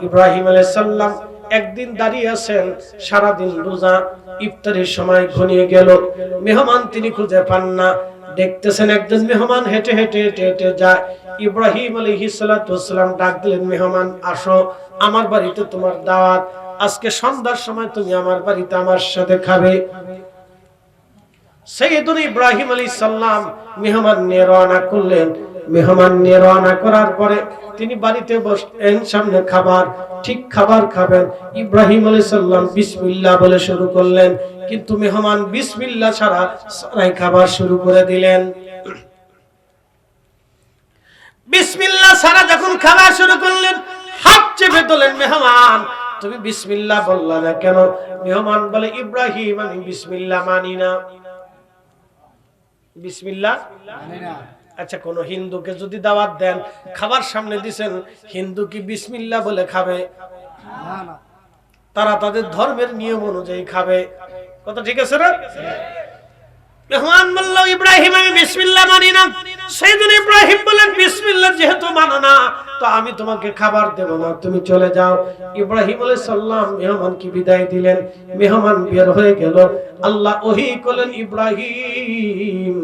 ইব্রাহিম আলাইহিস সালাম একদিন দাঁড়িয়ে আছেন, সারা দিন রোজা, ইফতারের সময় ঘনিয়ে গেল, মেহমান তিনি খুঁজে পান না। দেখতেছেন একজন মেহমান হেঁটে হেঁটে হেঁটে হেঁটে যায়। ইব্রাহিম আলাইহিস সালাম ডাক দিলেন, মেহমান আসো, আমার বাড়িতে তোমার দাওয়াত, আজকে সন্ধ্যার সময় তুমি আমার বাড়িতে আমার সাথে খাবে। সাইয়েদুনা ইব্রাহিম আলাইহিস সালাম মেহমান নিয়ে রওনা করলেন। মেহমান নিয়ে রওনা করার পরে তিনি বাড়িতে বসলেন, সামনে খাবার, ঠিক খাবার খাবেন, ইব্রাহিম আলাইহিস সালাম বিসমিল্লাহ বলে শুরু করলেন, কিন্তু মেহমান বিসমিল্লাহ ছাড়া সারাই খাবার শুরু করে দিলেন। বিসমিল্লাহ ছাড়া যখন খাবার শুরু করলেন, হাত চেপে ধরলেন, মেহমান তুমি বিসমিল্লাহ বললা না কেন? মেহমান বলে, ইব্রাহিম আমি বিসমিল্লাহ মানি না। বিসমিল্লাহ মানি না। আচ্ছা, কোন হিন্দুকে যদি দাওয়াত দেন, খাবার সামনে দিবেন, হিন্দু কি বিসমিল্লাহ বলে খাবে? না না, তারা তাদের ধর্মের নিয়ম অনুযায়ী খাবে। কথা ঠিক আছে না? মেহমান বলল, ইব্রাহিম আমি বিসমিল্লাহ মানি না। সাইয়েদুনা ইব্রাহিম বলেন, বিসমিল্লাহ যেহেতু মানো না, তো আমি তোমাকে খাবার দেব না, তুমি চলে যাও। ইব্রাহিম আলাইহিস সালাম মেহমানকে বিদায় দিলেন, মেহমান বের হয়ে গেল। আল্লাহ ওহী করলেন, ইব্রাহিম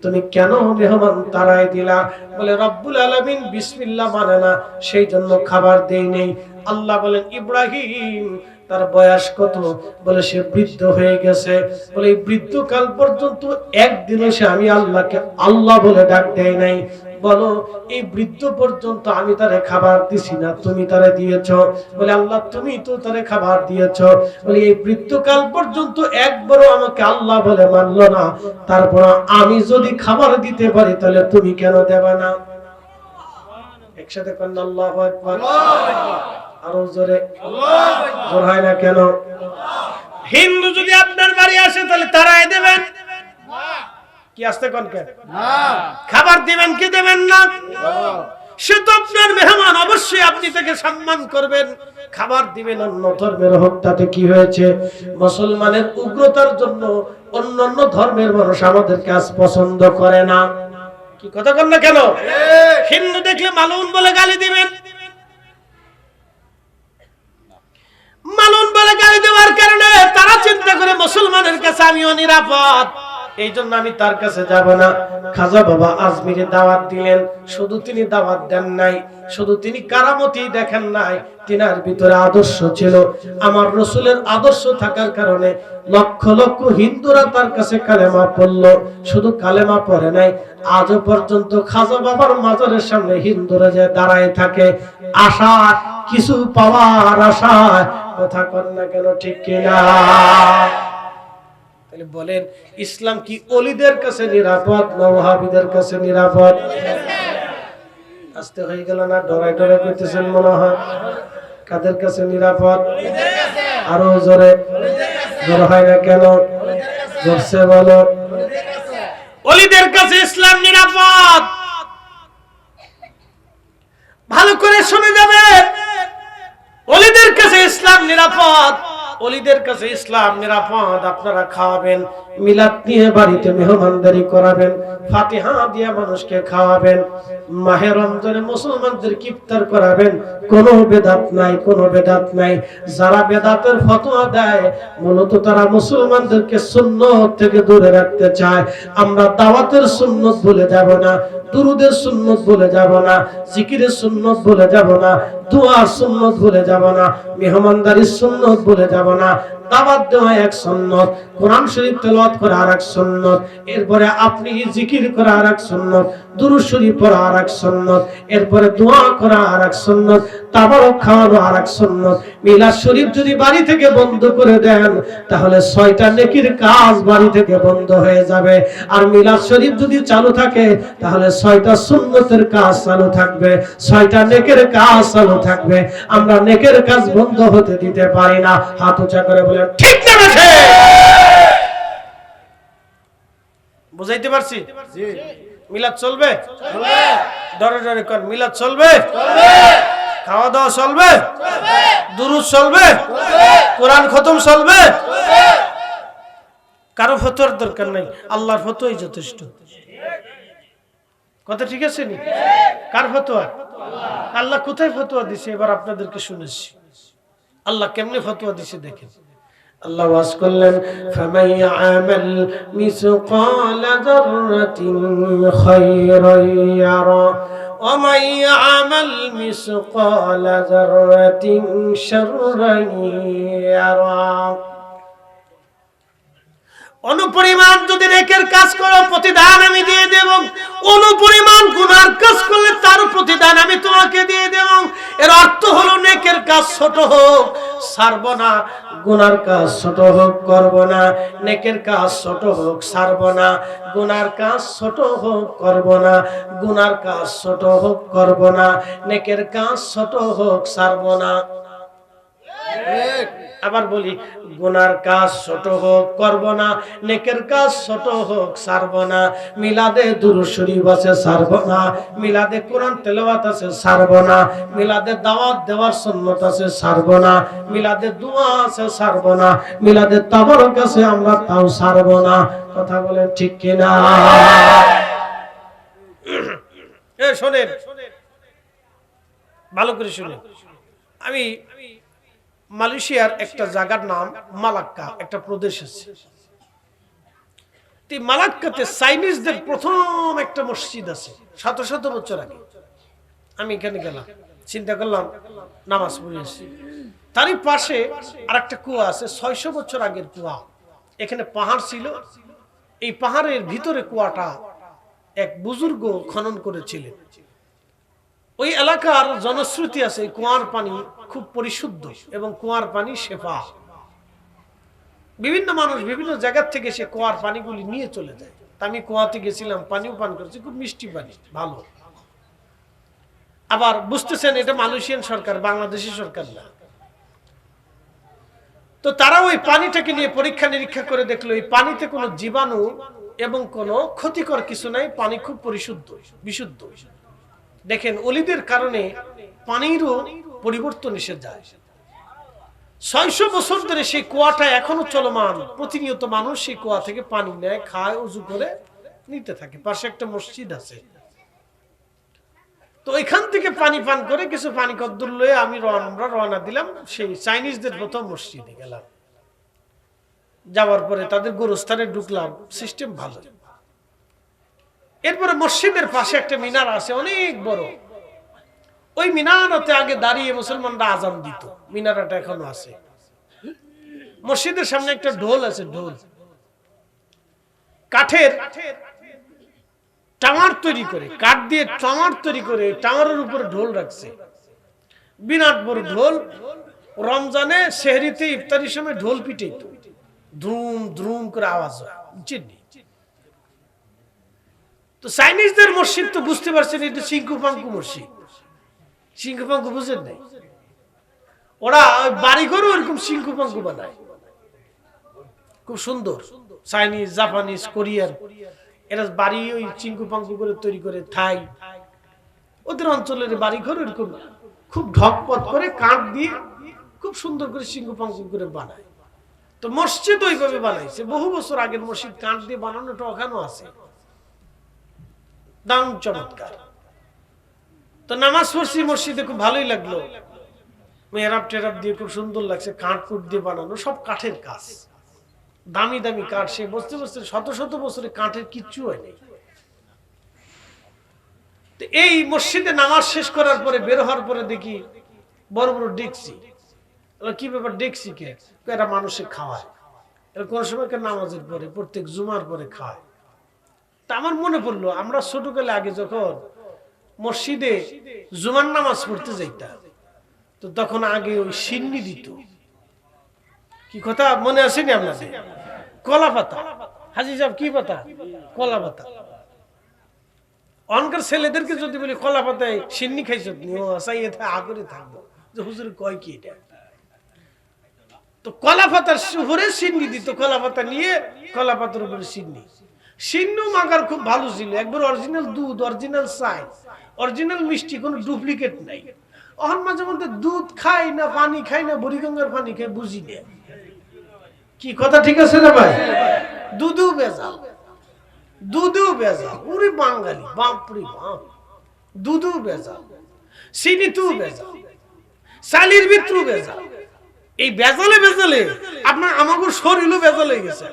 তুমি কেন মেহমান তাড়ায় দিলা? বলে, রব্বুল আলামিন বিসমিল্লাহ মানে না, সেই জন্য খাবার দেই নেই। আল্লাহ বলেন, ইব্রাহিম তার বয়স কত? বলে, সে বৃদ্ধ হয়ে গেছে। বলে, এই বৃদ্ধকাল পর্যন্ত একদিনও সে আমি আল্লাহকে আল্লাহ বলে ডাক দেয় নাই। বলো, এই বৃদ্ধ পর্যন্ত আমি তারে খাবার দিছি না, তুমি তারে দিয়েছো। বলে, আল্লাহ তুমি তো তারে খাবার দিয়েছো। বলে, এই বৃদ্ধকাল পর্যন্ত একবারও আমাকে আল্লাহ বলে মানলো না, তারপর আমি যদি খাবার দিতে পারি তাহলে তুমি কেন দেবে না? একসাথে কোন আল্লাহু আকবার, আরো জোরে জোর হয় না কেন? হিন্দু যদি আপনার বাড়ি আসে তাহলে তারাই দেবেন কি? আসতে কোন কে না, খাবার দিবেন কি দেবেন না? সে তো আপনার মেহমান, অবশ্যই আপনি তাকে সম্মান করবেন, খাবার দিবেন। অন্য ধর্মের হোক, তাতে কি হয়েছে? মুসলমানের উগ্রতার জন্য অন্যান্য ধর্মের মানুষ আমাদেরকে আজ পছন্দ করে না। কি কথা কন না কেন? হিন্দু দেখলে মালুন বলে গালি দিবেন, মালুন বলে গালি দেওয়ার কারণে তারা চিন্তা করে মুসলমানের কাছে আমিও নিরাপদ, এই জন্য আমি তার কাছে যাব না। খাজা বাবা আজমিরে দাওয়াত দিলেন, শুধু তিনি দাওয়াত দেন নাই, শুধু তিনি কারামতি দেখেন নাই, তিনার ভিতরে আদর্শ ছিল। আমার রাসূলের আদর্শ থাকার কারণে লক্ষ লক্ষ হিন্দুরা তার কাছে কালেমা পড়ল। শুধু কালেমা পড়ে নাই, আজও পর্যন্ত খাজা বাবার মাজারের সামনে হিন্দুরা যে দাঁড়ায় থাকে, আশা কিছু পাওয়ার আশায়। কথা কন না কেন, ঠিক কিনা? তাহলে বলেন, ইসলাম কি ওলিদের কাছে নিরাপদ না ওয়াহাবিদের কাছে নিরাপদ? আস্তে হয়ে গেল না? ডরাই ডরাই করতেছেন মনে হয়। কাদের কাছে নিরাপদ? আরো জোরে জোর হয় না কেন? জোরসে বলো। ওলিদের কাছে ইসলাম নিরাপদ। ভালো করে শুনে যাবেন, ওলিদের কাছে ইসলাম নিরাপদ। ওলিদের কাছে ইসলাম নিরাপদ। আপনারা খাওয়াবেন, মিলাদ নিয়ে বাড়িতে মেহমানদারি করাবেন, ফাতিহা দিয়ে মানুষকে খাওয়াবেন, মাহে রমজানে মুসলমানদের ইফতার করাবেন, কোনো বেদাত নাই, কোনো বেদাত নাই। যারা বেদাতের ফতোয়া দেয় মূলত তারা মুসলমানদেরকে সুন্নাত থেকে দূরে রাখতে চায়। আমরা দাওয়াতের সুন্নাত ভুলে যাব না, দুরুদের সুন্নাত ভুলে যাব না, জিকিরের সুন্নাত ভুলে যাব না, দুআর সুন্নাত ভুলে যাব না, মেহমানদারির সুন্নাত ভুলে যাব না। দাওয়াত দেওয়া এক সুন্নাত, কোরআন শরীফ তেলাওয়াত করা আরেক সুন্নাত, এরপরে আপনি জিকির করা আরেক সুন্নাত, দুরূদ শরীফ পড়া আরেক সুন্নাত, এরপরে দোয়া করা আরেক সুন্নাত, তাবারক খাওয়ানো আরেক সুন্নাত। মিলাদ শরীফ যদি বাড়ি থেকে বন্ধ করে দেন তাহলে 6টা নেকির কাজ বাড়ি থেকে বন্ধ হয়ে যাবে। আর মিলাদ শরীফ যদি চালু থাকে তাহলে 6টা সুন্নতের কাজ চালু থাকবে, 6টা নেকের কাজ চালু থাকবে। আমরা নেকের কাজ বন্ধ হতে দিতে পারি না। হাত উঁচা করে বলে ঠিক না? বুঝাইতে পারছি? জি। মিলাদ চলবে? চলবে। ডরে ডরে কর, মিলাদ চলবে? চলবে। খাওয়া দাওয়া চলবে? চলবে। দুরূদ চলবে? চলবে। কোরআন খতম চলবে? চলবে। কারো ফতোয়ার দরকার নাই, আল্লাহর ফতোয়াই যথেষ্ট। কথা ঠিক আছে নি? কার ফতোয়া? আল্লাহ কোথায় ফতোয়া দিছে এবার আপনাদেরকে শুনেছি। আল্লাহ কেমনে ফতোয়া দিছে দেখেন। আল্লাহ ওয়াজ করলেন ফামান ইয়ামাল মিসকালা যাররাতিন খায়রান ইয়ারা ওয়া মান ইয়ামাল মিসকালা যাররাতিন শাররান ইয়ারা। অনুপরিমাণ যদি নেকের কাজ করো প্রতিদান আমি দিয়ে দেব, অনুপরিমাণ গুনার কাজ করলে তার প্রতিদান আমি তোমাকে দিয়ে দেব। এর অর্থ হলো নেকের কাজ ছোট হোক ছাড়ব না, গুনার কাজ ছোট হোক করব না। নেকের কাজ ছোট হোক ছাড়ব না, গুনার কাজ ছোট হোক করব না। গুনার কাজ ছোট হোক করব না, নেকের কাজ ছোট হোক ছাড়ব না। আবার বলি, গুনার কাজ ছোট হোক করব না, নেকের কাজ ছোট হোক ছাড়ব না। মিলাদে দুরূদ শরীফ আছে ছাড়ব না, মিলাদে কোরআন তেলাওয়াত আছে ছাড়ব না, মিলাদে দাওয়াত দেওয়ার সুন্নাত আছে ছাড়ব না, মিলাদে দোয়া আছে ছাড়ব না, মিলাদে তাবারক আছে আমরা তাও ছাড়ব না। কথা বলেন ঠিক কি না? শোনেন, ভালো করে শুনেন। আমি মালয়েশিয়ার একটা জায়গার নাম মালাক্কা, একটা প্রদেশ আছে। মালাক্কাতে চাইনিজদের প্রথম একটা মসজিদ আছে 700 বছর আগে। আমি এখানে গেলাম, চিন্তা করলাম নামাজ পড়ে আসি। তারই পাশে আরেকটা কুয়া আছে, 600 বছর আগের কুয়া। এখানে পাহাড় ছিল, এই পাহাড়ের ভিতরে কুয়াটা এক বুজুর্গ খনন করেছিলেন। ওই এলাকার জনশ্রুতি আছে কুয়ার পানি খুব পরিশুদ্ধ এবং কুয়ার পানি শেফা। বিভিন্ন মানুষ বিভিন্ন জায়গা থেকে সে কুয়ার পানিগুলি নিয়ে চলে যায়। আমি কুয়াতে গেছিলাম, পানিও পান করেছি, খুব মিষ্টি পানি, ভালো। আবার বুঝতেছেন এটা মালয়েশিয়ান সরকার, বাংলাদেশি সরকার না। তো তারা ওই পানিটাকে নিয়ে পরীক্ষা নিরীক্ষা করে দেখলো এই পানিতে কোনো জীবাণু এবং কোনো ক্ষতিকর কিছু নাই, পানি খুব পরিশুদ্ধ বিশুদ্ধ। দেখেন অলিদের কারণে পানিরও পরিবর্তন এসে যায়। 600 বছর ধরে সেই কুয়াটা এখনো চলমান, প্রতিনিয়ত মানুষ সেই কুয়া থেকে পানি নেয়, খায়, উজু করে নিতে থাকে। পাশে একটা মসজিদ আছে, তো এখান থেকে পানি পান করে কিছু পানি কদ্দুর লয়ে আমরা রওনা দিলাম সেই চাইনিজদের প্রথম মসজিদে গেলাম। যাওয়ার পরে তাদের গোরস্থানে ঢুকলাম, সিস্টেম ভালো। এরপরে মসজিদের পাশে একটা মিনার আছে অনেক বড়। ওই মিনারাতে আগে দাঁড়িয়ে মুসলমানরা আজান দিত, মিনারাটা এখনো আছে। মসজিদের সামনে একটা ঢোল আছে, ঢোল কাঠের টাওয়ার তৈরি করে, কাঠ দিয়ে টাওয়ার তৈরি করে, টাওয়ারের উপরে ঢোল রাখছে, বিরাট বড় ঢোল। রমজানে সেহরিতে ইফতারির সময় ঢোল পিটে দ্রুম দ্রুম করে আওয়াজ হয়। তো চাইনিজদের মসজিদ তো বুঝতে পারছেন এটা সিংকু পাঙ্কু মসজিদ। সিংকু পাঙ্কু বুঝেন নাই? ওরা বাড়িঘরও এরকম সিংকু পাঙ্কু বানায়, খুব সুন্দর। চাইনিজ, জাপানিজ, কোরিয়ান, এরা বাড়ি ওই চিঙ্কু পাঙ্কু করে তৈরি করে। থাই ওদের অঞ্চলের বাড়িঘর এরকম খুব ঢকপট করে কাঠ দিয়ে খুব সুন্দর করে চিঙ্কু পাঙ্কু করে বানায়। তো মসজিদ ওইভাবে বানাইছে, বহু বছর আগের মসজিদ, কাঠ দিয়ে বানানোটা ওখানে আছে, দারুণ চমৎকার। তো নামাজ পড়ছি মসজিদে, খুব ভালোই লাগলো। মেহরাব টেরাব দিয়ে খুব সুন্দর লাগছে, কাঠ কুট দিয়ে বানানো, সব কাঠের কাজ, দামি দামি কাঠ। সে বসতে বসতে শত বছরে কাঠের কিচ্ছু হয়নি। এই মসজিদে নামাজ শেষ করার পরে বের হওয়ার পরে দেখি বড় বড় ডেকসি। কি ব্যাপার ডেকসি কে? এরা মানুষে খাওয়ায়, এরা কোন সময় নামাজের পরে, প্রত্যেক জুমার পরে খায়। তা আমার মনে পড়লো আমরা ছোটকালে আগে যখন মসজিদে জুমার নামাজ পড়তে যাইতাম, তো তখন আগে ওই সিন্নি দিত। কি কথা মনে আসেনি আপনাদের? কলা পাতা। হাজি সাহেব কি পাতা? কলা পাতা। অনকার ছেলেদেরকে যদি বলি কলা পাতায় সিন্নি খাইছ, আগরে থাকবো যে হুজুর কয় কি এটা। তো কলা পাতার উপরে সিন্নি দিত, কলা পাতা নিয়ে কলা পাতার উপরে সিন্নি। সিন্নু মাগার খুব ভালো ছিল, একবার অরিজিনাল দুধ, অরিজিনাল চাই, অরিজিনাল মিষ্টি, কোনো ডুপ্লিকেট নাই। অহন মাঝে মধ্যে দুধ খাই না, পানি খাই না, বুড়িগঙ্গার পানি খাই, বুঝি না। কি কথা ঠিক আছে না ভাই? দুধু বেজাল, দুধু বেজাল। ওরে বাঙালি, বাপরে বাপ, দুধু বেজাল। চিনিতেও ভেজাল, চালের ভিতরেও ভেজাল। এই ভেজালে ভেজালে আপনার আমাকে শরীরও ভেজাল হয়ে গেছে।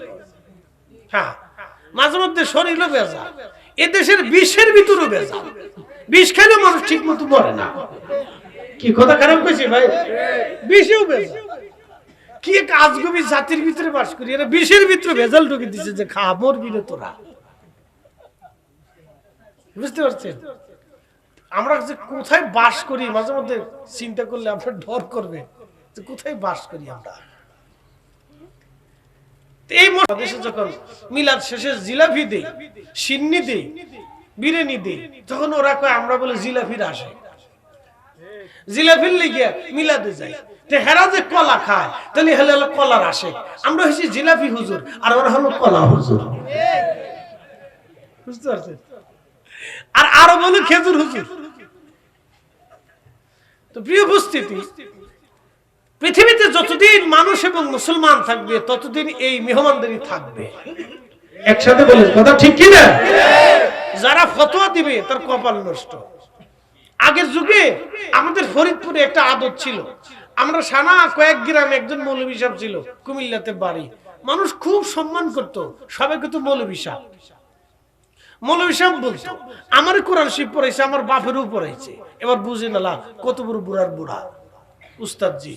হ্যাঁ, মাঝে মধ্যে শরীরও ভেজাল। এদেশের বিষের ভিতরেও ভেজাল। বিষ খেলে মানুষ ঠিক মতো মরে না। কি কথা খারাপ কইছি ভাই? বিষেও ভেজাল। কি এক আজগবি জাতির ভিতরে বাস করি, এরা বিষের ভিতরে ভেজাল ঢুকে দিচ্ছে যে খা মরবি না তোরা। বুঝতে পারছেন? আমরা যে কোথায় বাস করি মাঝে মধ্যে চিন্তা করলে আপনার ডর করবে যে কোথায় বাস করি আমরা। এই দেশে যখন মিলাদ শেষে জিলাপি দেই, সিন্নি দেই, বিরিয়ানি দেই, তখন ওরা কয় আমরা বলে জিলাপির আসে, জিলাপির লেগে মিলাদে যাই। হেরা যে কলা খায় তাহলে হলো কলার আসে। আমরা হচ্ছি জিলাপি হুজুর আর ওরা হলো কলা হুজুর। বুঝতে পারছেন? আর আরো বলে খেজুর হুজুর। তো প্রিয় উপস্থিতি, পৃথিবীতে যতদিন মানুষ এবং মুসলমান থাকবে ততদিন এই মেহমানদারি থাকবে। একসাথে বলেন কথা ঠিক কি না? যারা ফতোয়া দিবে তার কপাল নষ্ট। আগের যুগে আমাদের ফরিদপুরে একটা আদত ছিল, আমরা সানা কয়েক গ্রামে একজন মৌলভী সাহেব ছিল, কুমিল্লাতে বাড়ি। মানুষ খুব সম্মান করতো, সবাই কিন্তু মৌলভী সাহেব। মৌলভী সাহেব বলতো আমার কোরআন শরীফ পড়াইছে, আমার বাপেরও পড়াইছে। এবার বুঝে না কত বড় বুড়ার বুড়া উস্তাদজি।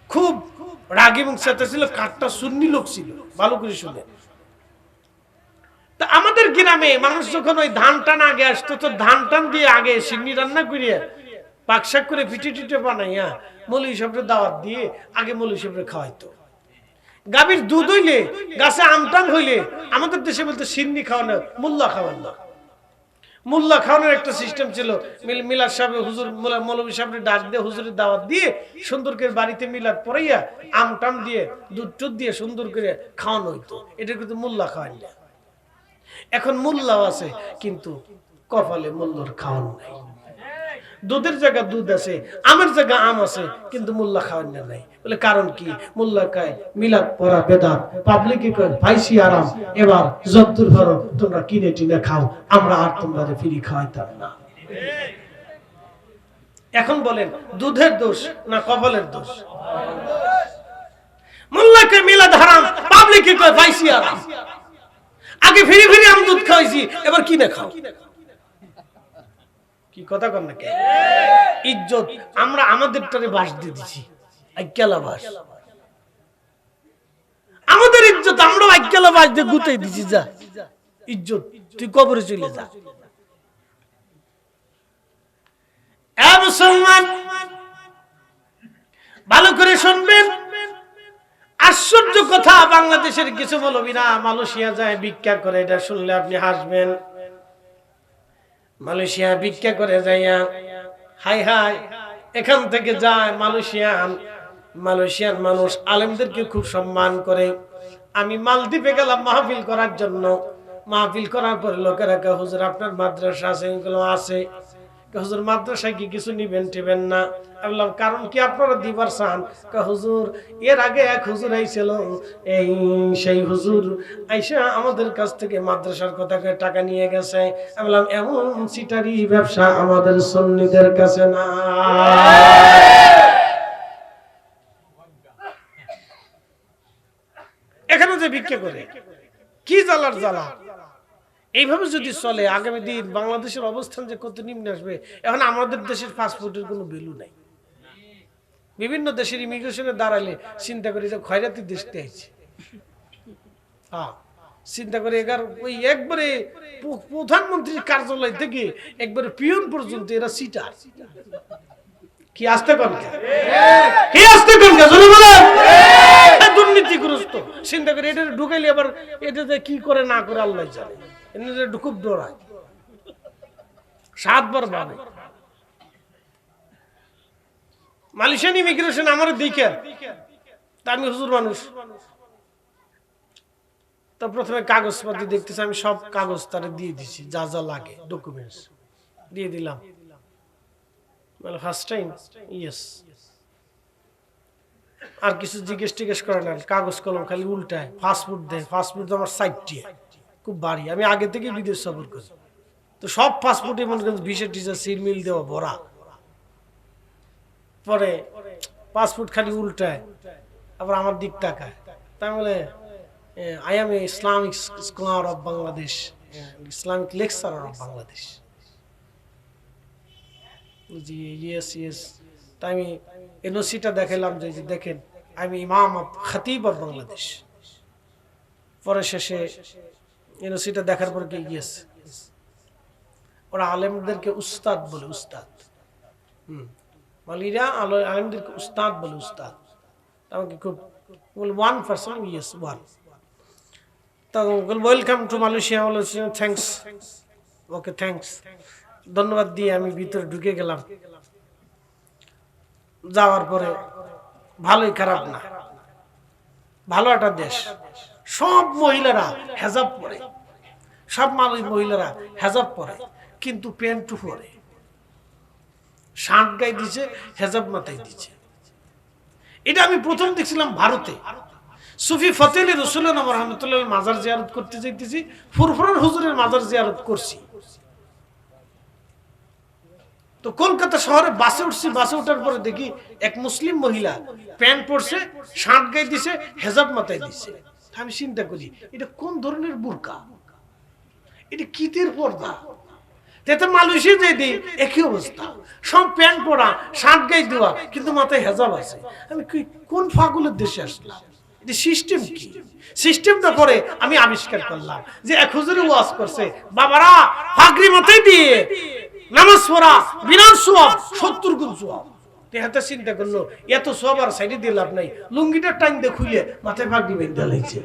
খুব রাগী এবং চেতা ছিল, কাঠটা সুন্নি লোক ছিল। ভালো করে শুনে, তা আমাদের গ্রামে মানুষ যখন ওই ধান টান আগে আসতো, তো ধান টান দিয়ে আগে সিন্নি রান্না করিয়া পাকশাক করে পিঠে টিটে বানাইয়া মৌলভী সাহেবের দাওয়াত দিয়ে আগে মৌলভী সাহেবের খাওয়াইতো। গাভীর দুধ হইলে, গাছে আমটাম হইলে আমাদের দেশে বলতো সিন্নি খাওয়ানো, মোল্লা খাওয়ান না। মোল্লা খাওয়ানোর একটা সিস্টেম ছিল। মিলাদ সাহেব হুজুর মৌলভী সাহেবের ডাক দিয়ে হুজুরের দাওয়াত দিয়ে সুন্দর করে বাড়িতে মিলাদ পড়াইয়া আমটাম দিয়ে দুধ টুধ দিয়ে সুন্দর করে খাওয়ানো হইতো। এটা কিন্তু মোল্লা খাওয়ান না। এখন মোল্লাও আছে কিন্তু কপালে মোল্লার খাওয়ান নাই। দুধের জায়গা দুধ আছে, আমের জায়গা আম আছে, কিন্তু মোল্লা খাওয়ান নাই। বলে কারণ কি? মোল্লা কয় মিলাদ পড়া বেদাত, পাবলিকে কয় ভাইসি আরাম। এবার যদ্দুর ভরো তোমরা কিনে টিনে খাও, আমরা আর তোমরা ফ্রি খাওয়াইতাম না। এখন বলেন দুধের দোষ না কপালের দোষ? মোল্লাকে মিলাদ হারাম, পাবলিকে কয় ভাইসি আরাম। আগে ফিরে ফিরে আম দুধ খাওয়াইছি, এবার কিনে খাও। কি কথা কন না? ইজ্জত আমরা আমাদেরটারে বাস দিয়ে দিছি, আইক্যালা বাস। আমাদের ইজ্জত আমরা আইক্যালা বাস দিয়ে গুতাই দিছি। যা ইজ্জত, তুই কবরে চলে যা। এ মুসলমান, ভালো করে শুনবেন। আশ্চর্য কথা, বাংলাদেশের কিছু মৌলবীরা মালয়েশিয়া যায় ভিক্ষা করে। এটা শুনলে আপনি হাসবেন। মালয়েশিয়া ভিক্ষা করে যাইয়া হাই হাই এখান থেকে যায় মালয়েশিয়ান মানুষ আলেমদেরকে খুব সম্মান করে। আমি মালদ্বীপে গেলাম মাহফিল করার জন্য। মাহফিল করার পরে লোকেরা কে হুজুর আপনার মাদ্রাসা আছে? এগুলো আছে। হুজুর মাদ্রাসায় কি কিছু নিবেন টিবেন না? আমি বললাম কারণ কি আপনারা দিবার চান? হুজুর এর আগে এক হুজুর আইছিল, এই সেই হুজুর আইসা আমাদের কাছ থেকে মাদ্রাসার কথা টাকা নিয়ে গেছে। আমি বললাম এমন সিটারি ব্যবসা আমাদের সুন্নিদের কাছে না। এখানে যে ভিক্ষা করে কি জ্বালার জ্বালা। এইভাবে যদি চলে আগামী দিন বাংলাদেশের অবস্থান যে কত নিম্নে আসবে। এখন আমাদের দেশের পাসপোর্টের কোনো ভ্যালু নাই। বিভিন্ন দেশের ইমিগ্রেশনে দাঁড়ালে চিন্তা করি যে খয়রাতি দেশতে আইছে। চিন্তা করে ওই একবারে প্রধানমন্ত্রীর কার্যালয় থেকে একবারে পিয়ন পর্যন্ত এরা সিটার। কি আসতে পারে? কি আসতে পারে? দুর্নীতিগ্রস্ত। চিন্তা করে এটা ঢুকাইলে আবার এটাতে কি করে না করে আল্লাহ জানে। খুব ডরায়, 7 বার ভাবে। মালয়েশিয়ান ইমিগ্রেশন আমার দিকে, আমি হুজুর মানুষ, তো প্রথমে কাগজপত্র দেখতেছি। আমি সব কাগজ তারে দিয়ে দিছি, যা যা লাগে ডকুমেন্টস দিয়ে দিলাম। First time yes. আর কিছু জিজ্ঞেস করে না, কাগজ কলম খালি উল্টায়। ফাস্টফুড দেয়, ফাস্টফুড আমার সাইডটি খুব বাড়ি। আমি আগে থেকে বিদেশ সফর করি, তো সব ফাস্টফুডে মনে করেন ভিসা টিসা সিল মিল দেওয়া ভরা। পরে পাসপোর্ট খালি উল্টায়, আবার আমার দিক তাকায়, তাই বলে I M A Islamic scholar of Bangladesh, Islamic lecturer of Bangladesh. G yes yes. তাই আমি এনওসিটা দেখালাম যে দেখেন আমি ইমাম খতিব অফ বাংলাদেশ। পরে শেষে এনওসিটা দেখার পর কি গিয়েছে, ওরা আলেমদেরকে উস্তাদ বলে, উস্তাদ। মালিরা আলেমদেরকে উস্তাদ বলে, উস্তাদ। আমাকে খুব one person, yes one. Welcome to Malaysia, thanks, okay thanks, ধন্যবাদ দিয়ে আমি ভিতরে ঢুকে গেলাম। যাওয়ার পরে ভালোই খারাপ না, ভালো একটা দেশ। সব মহিলারা হেজাব পরে, সব মহিলারা হেজাব পরে, কিন্তু প্যান্টু পরে, শার্ট গায়ে দিচ্ছে, হেজাব মাথায় দিচ্ছে। এটা আমি প্রথম দেখছিলাম ভারতে। সুফি ফতে আলী রসুল্লাহ রহমতুল্লাহ মাজার জিয়ারত করতে যাইতেছি, ফুরফুরার হুজুরের মাজার জিয়ারত করছি। তো কলকাতা শহরে বাসে উঠছি, বাসে ওঠার পরে দেখি এক মুসলিম মহিলা প্যান্ট পরছে, শার্ট গায়ে দিছে, হেজাব মাথায় দিছে। আমি চিন্তা করি এটা কোন ধরনের বুরকা, এটা কিতের পর্দা? তেতে মালয়েশিয়া যাই দিই একই অবস্থা, সব প্যান্ট পরা, শার্ট গায়ে দেওয়া, কিন্তু মাথায় হেজাব আছে। আমি কোন ফাগুলের দেশে আসলাম? এটা সিস্টেম কি? সিস্টেমটা পরে আমি আবিষ্কার করলাম যে এক হুজুরে ওয়াজ করছে, বাবারা ফাগরি মাথায় দিয়ে নামাজ পড়া বিরাট সওয়াব, 70 গুণ সওয়াব। তেহাতে চিন্তা করলো এত সওয়াব আর সাইডে দিয়ে লাভ নাই, লুঙ্গিটা টাইম দিয়ে খুলে মাথায় ফাগরি বেঁধে লাইছে।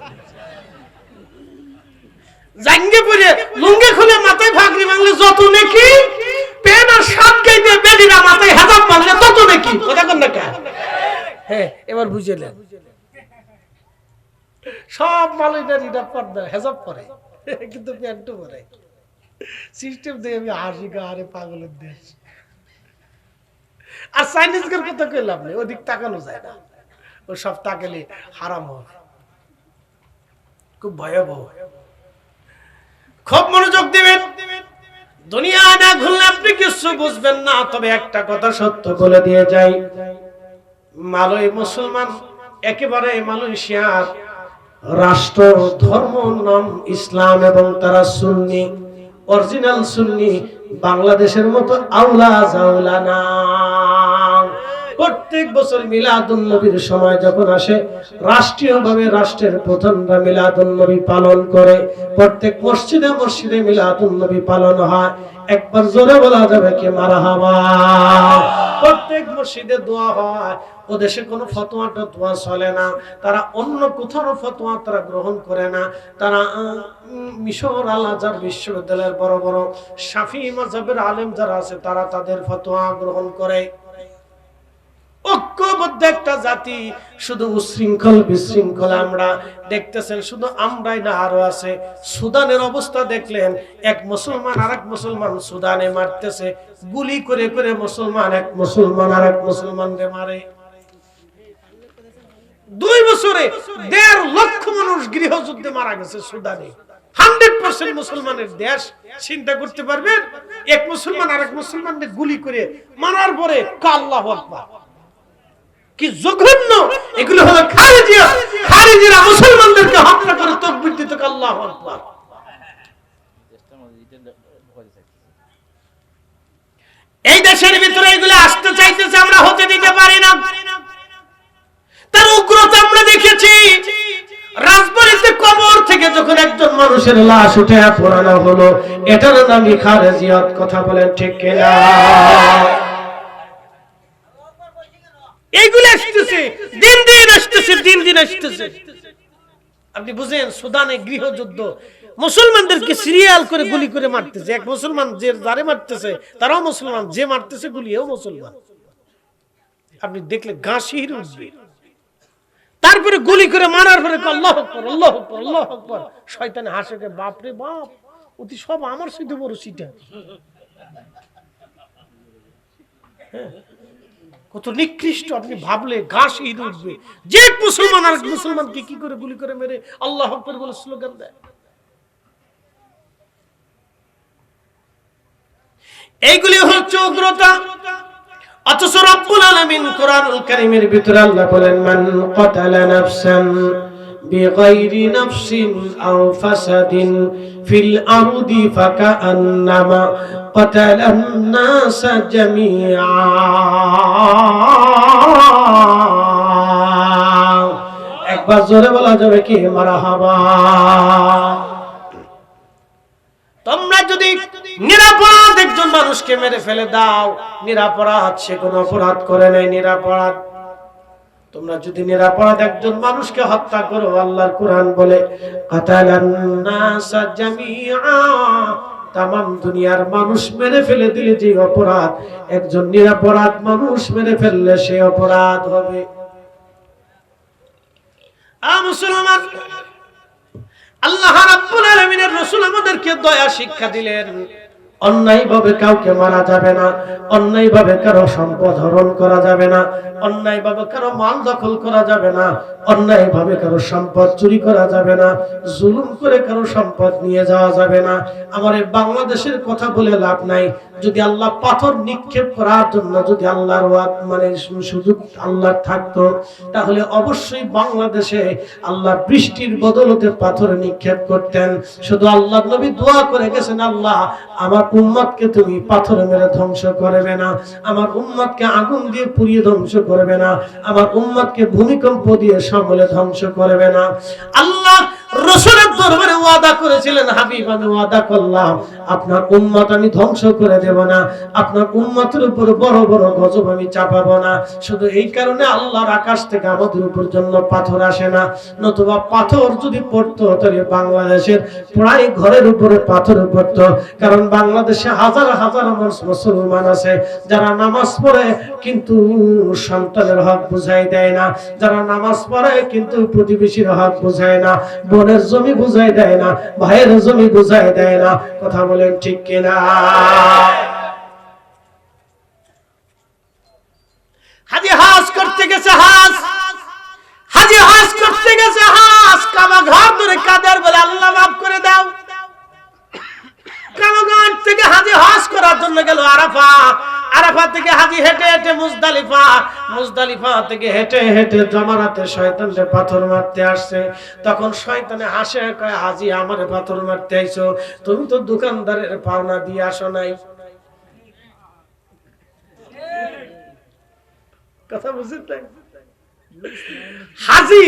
জাঙ্গে পরে লুঙ্গি খুলে মাথায় ফাগরি বাংলে যত নাকি, পেন আর শার্ট গায়ে দিয়ে বেডিরা মাথায় হেজাব বাঁধলে তত নাকি। কথা কন না? হ্যাঁ, এবার বুঝলেন। সব মালয়েশিয়ার পর্দা হেজাব পরে, কিন্তু প্যান্টও পরে। সিস্টেম দিয়ে আমি হাসি গারে, পাগলের দেশ। আর চাইনিজদের কথা কইলাম না, ওদিক তাকানো যায় না, ও সব তাকালে হারাম হয়, খুব ভয়াবহ। খুব মনোযোগ দিবেন, দুনিয়া না ঘুরলে আপনি কিছু বুঝবেন না। তবে একটা কথা সত্য বলে দিয়ে যাই, মুসলমান একেবারে মালয়েশিয়ার রাষ্ট্র ধর্ম নাম ইসলাম এবং তারা সুন্নি, অরিজিনাল সুন্নি। বাংলাদেশের মতো আউলা জাউলা না। প্রত্যেক বছর মিলাদুন নবীর সময় যখন আসে, রাষ্ট্রীয়ভাবে রাষ্ট্রের প্রধানরা মিলাদুন নবী পালন করে। প্রত্যেক মসজিদে মসজিদে মিলাদুন নবী পালন হয়। একবার জোরে বলা যাবে কি মারহাবা। প্রত্যেক মসজিদে দোয়া হয়। ও দেশে কোনো ফতোয়া টতোয়া চলে না, তারা অন্য কোথাও ফতোয়া তারা গ্রহণ করে না। তারা মিশর আল আজহার বিশ্ববিদ্যালয়ের বড় বড় শাফিঈ মাযহাবের আলেম যারা আছে, তারা তাদের ফতোয়া গ্রহণ করে। ঐক্যবদ্ধ একটা জাতি, শুধু উশৃঙ্খল বিশৃঙ্খল আমরা দেখতেছেন। শুধু আমরাই না, আরো আছে। সুদানের অবস্থা দেখলেন, এক মুসলমান আরেক মুসলমান সুদানে মারতেছে, গুলি করে করে মুসলমান এক মুসলমান আরেক মুসলমানকে মারে। 2 বছরে 1.5 লক্ষ মানুষ গৃহযুদ্ধে মারা গেছে সুদানে। 100% মুসলমানের দেশ। চিন্তা করতে পারবেন, এক মুসলমান আরেক মুসলমানকে গুলি করে মারার পরে আল্লাহু আকবার। কি জঘন্য! এগুলো হলো খারিজিয়া। খারিজিরা মুসলমানদেরকে হত্যা করে তাকবীর দিতে আল্লাহু আকবার। এই দেশের ভিতরে এগুলো আসতে চাইতেছে, আমরা হতে দিতে পারি না। তার উগ্রতা আমরা দেখেছি। রাজবাড়িতে কবর থেকে যখন একজন মানুষের লাশ উঠে পোড়ানো হলো, এটার নামই খারিজিয়াত। কথা বলেন ঠিক কিনা? এইগুলো আসতেছে, দিন দিন আসতেছে, দিন দিন আসতেছে। আপনি বুঝেন, সুদানে গৃহযুদ্ধ, মুসলমানদেরকে সিরিয়াল করে গুলি করে মারতেছে। এক মুসলমান যে যারে মারতেছে তারাও মুসলমান, যে মারতেছে গুলিও মুসলমান। আপনি দেখলে গা শিহরে উঠবে। তারপরে গুলি করে মারার পরে আল্লাহু আকবার, আল্লাহু আকবার, আল্লাহু আকবার। শয়তানে হাসে, বাপ রে বাপ, অতি সব আমার সাথে বড় সিটা। কত নিকৃষ্ট! আপনি ভাবলে গা শিহরে উঠবে। যে মুসলমান আর মুসলমানকে কি করে গুলি করে মেরে আল্লাহু আকবার বলে স্লোগান দেয়। এইগুলি হচ্ছে উগ্রতা। অথচ রব্বুল আলামিন কোরআনুল কারীমের ভিতরে আল্লাহ বলেন মান কাতালা নাফসান বিগাইরি নাফসিন আও ফাসাদিন ফিল আরদি ফাকান্নামা কাতালান নাস জামিআ। একবার জোরে বলা যাবে কি মারহাবা। তোমরা যদি নিরপরাধ একজন মানুষকে মেরে ফেলে দাও, নিরপরাধ, সে কোনো অপরাধ করে নাই, নিরপরাধ, তোমরা যদি নিরপরাধ একজন মানুষকে হত্যা করো, আল্লাহর কোরআন বলে কাতালান নাস জামিআ, তামাম দুনিয়ার মানুষ মেরে ফেলে দিলে যে অপরাধ, একজন নিরপরাধ মানুষ মেরে ফেললে সে অপরাধ হবে। মুসলমান, আল্লাহ রাব্বুল আলামিনের রাসূল আমাদেরকে দয়া শিক্ষা দিলেন, অন্যায়ভাবে কাউকে মারা যাবে না, অন্যায়ভাবে কারো সম্পদ হরণ করা যাবে না, অন্যায়ভাবে কারো মাল দখল করা যাবে না, অন্যায়ভাবে কারো সম্পদ চুরি করা যাবে না, জুলুম করে কারো সম্পদ নিয়ে যাওয়া যাবে না। আমার এই বাংলাদেশের কথা বলে লাভ নাই। যদি আল্লাহ পাথর নিক্ষেপ করার জন্য যদি আল্লাহর মানে সুযোগ আল্লাহ থাকতো, তাহলে অবশ্যই বাংলাদেশে আল্লাহ বৃষ্টির বদলতে পাথর নিক্ষেপ করতেন। শুধু আল্লাহর নবী দোয়া করে গেছেন, আল্লাহ আমার উম্মতকে তুমি পাথর মেরে ধ্বংস করবে না, আমার উম্মতকে আগুন দিয়ে পুড়িয়ে ধ্বংস করবে না, আমার উম্মতকে ভূমিকম্প দিয়ে সমূলে ধ্বংস করবে না। আল্লাহ রাসূলের দরবারে ওয়াদা করেছিলেন, হাবিব আমি ওয়াদা করলাম আপনার উম্মত আমি ধ্বংস করে দেব না, আপনার উম্মতের উপর বড় বড় গজব আমি চাপাবো না। শুধু এই কারণে আল্লাহর আকাশ থেকে আমাদের উপর জন্য পাথর আসে না, নতুবা পাথর যদি পড়তো তাহলে বাংলাদেশের প্রায় ঘরের উপরে পাথর পড়তো। কারণ বাংলাদেশে হাজার হাজার মুসলমান আছে যারা নামাজ পড়ে কিন্তু সন্তানের হক বুঝাই দেয় না, যারা নামাজ পড়ে কিন্তু প্রতিবেশীর হক বুঝায় না, বোনের জমি বুঝাই দেয় না, ভাইয়ের জমি বুঝাই দেয় না। কথা বলেন ঠিক কিনা? হাজি হাজ করতে গেছে, হাজি হাজ করতে গেছে, কাবা ঘর ধরে কাদের বলে আল্লাহ মাফ করে দাও। কাবাঘাট থেকে হাজি হজ করার জন্য গেল আরাফা, আরাফা থেকে হাজি হেঁটে হেঁটে মুজদালিফা, মুজদালিফা থেকে হেঁটে হেঁটে জমারাতে শয়তানকে পাথর মারতে আসছে। তখন শয়তানে হাসে, কয় হাজি আমারে পাথর মারতে আইছো, তুমি তো দোকানদারের পাওনা দিয়ে আসো নাই। কথা বুঝছেন? হাজি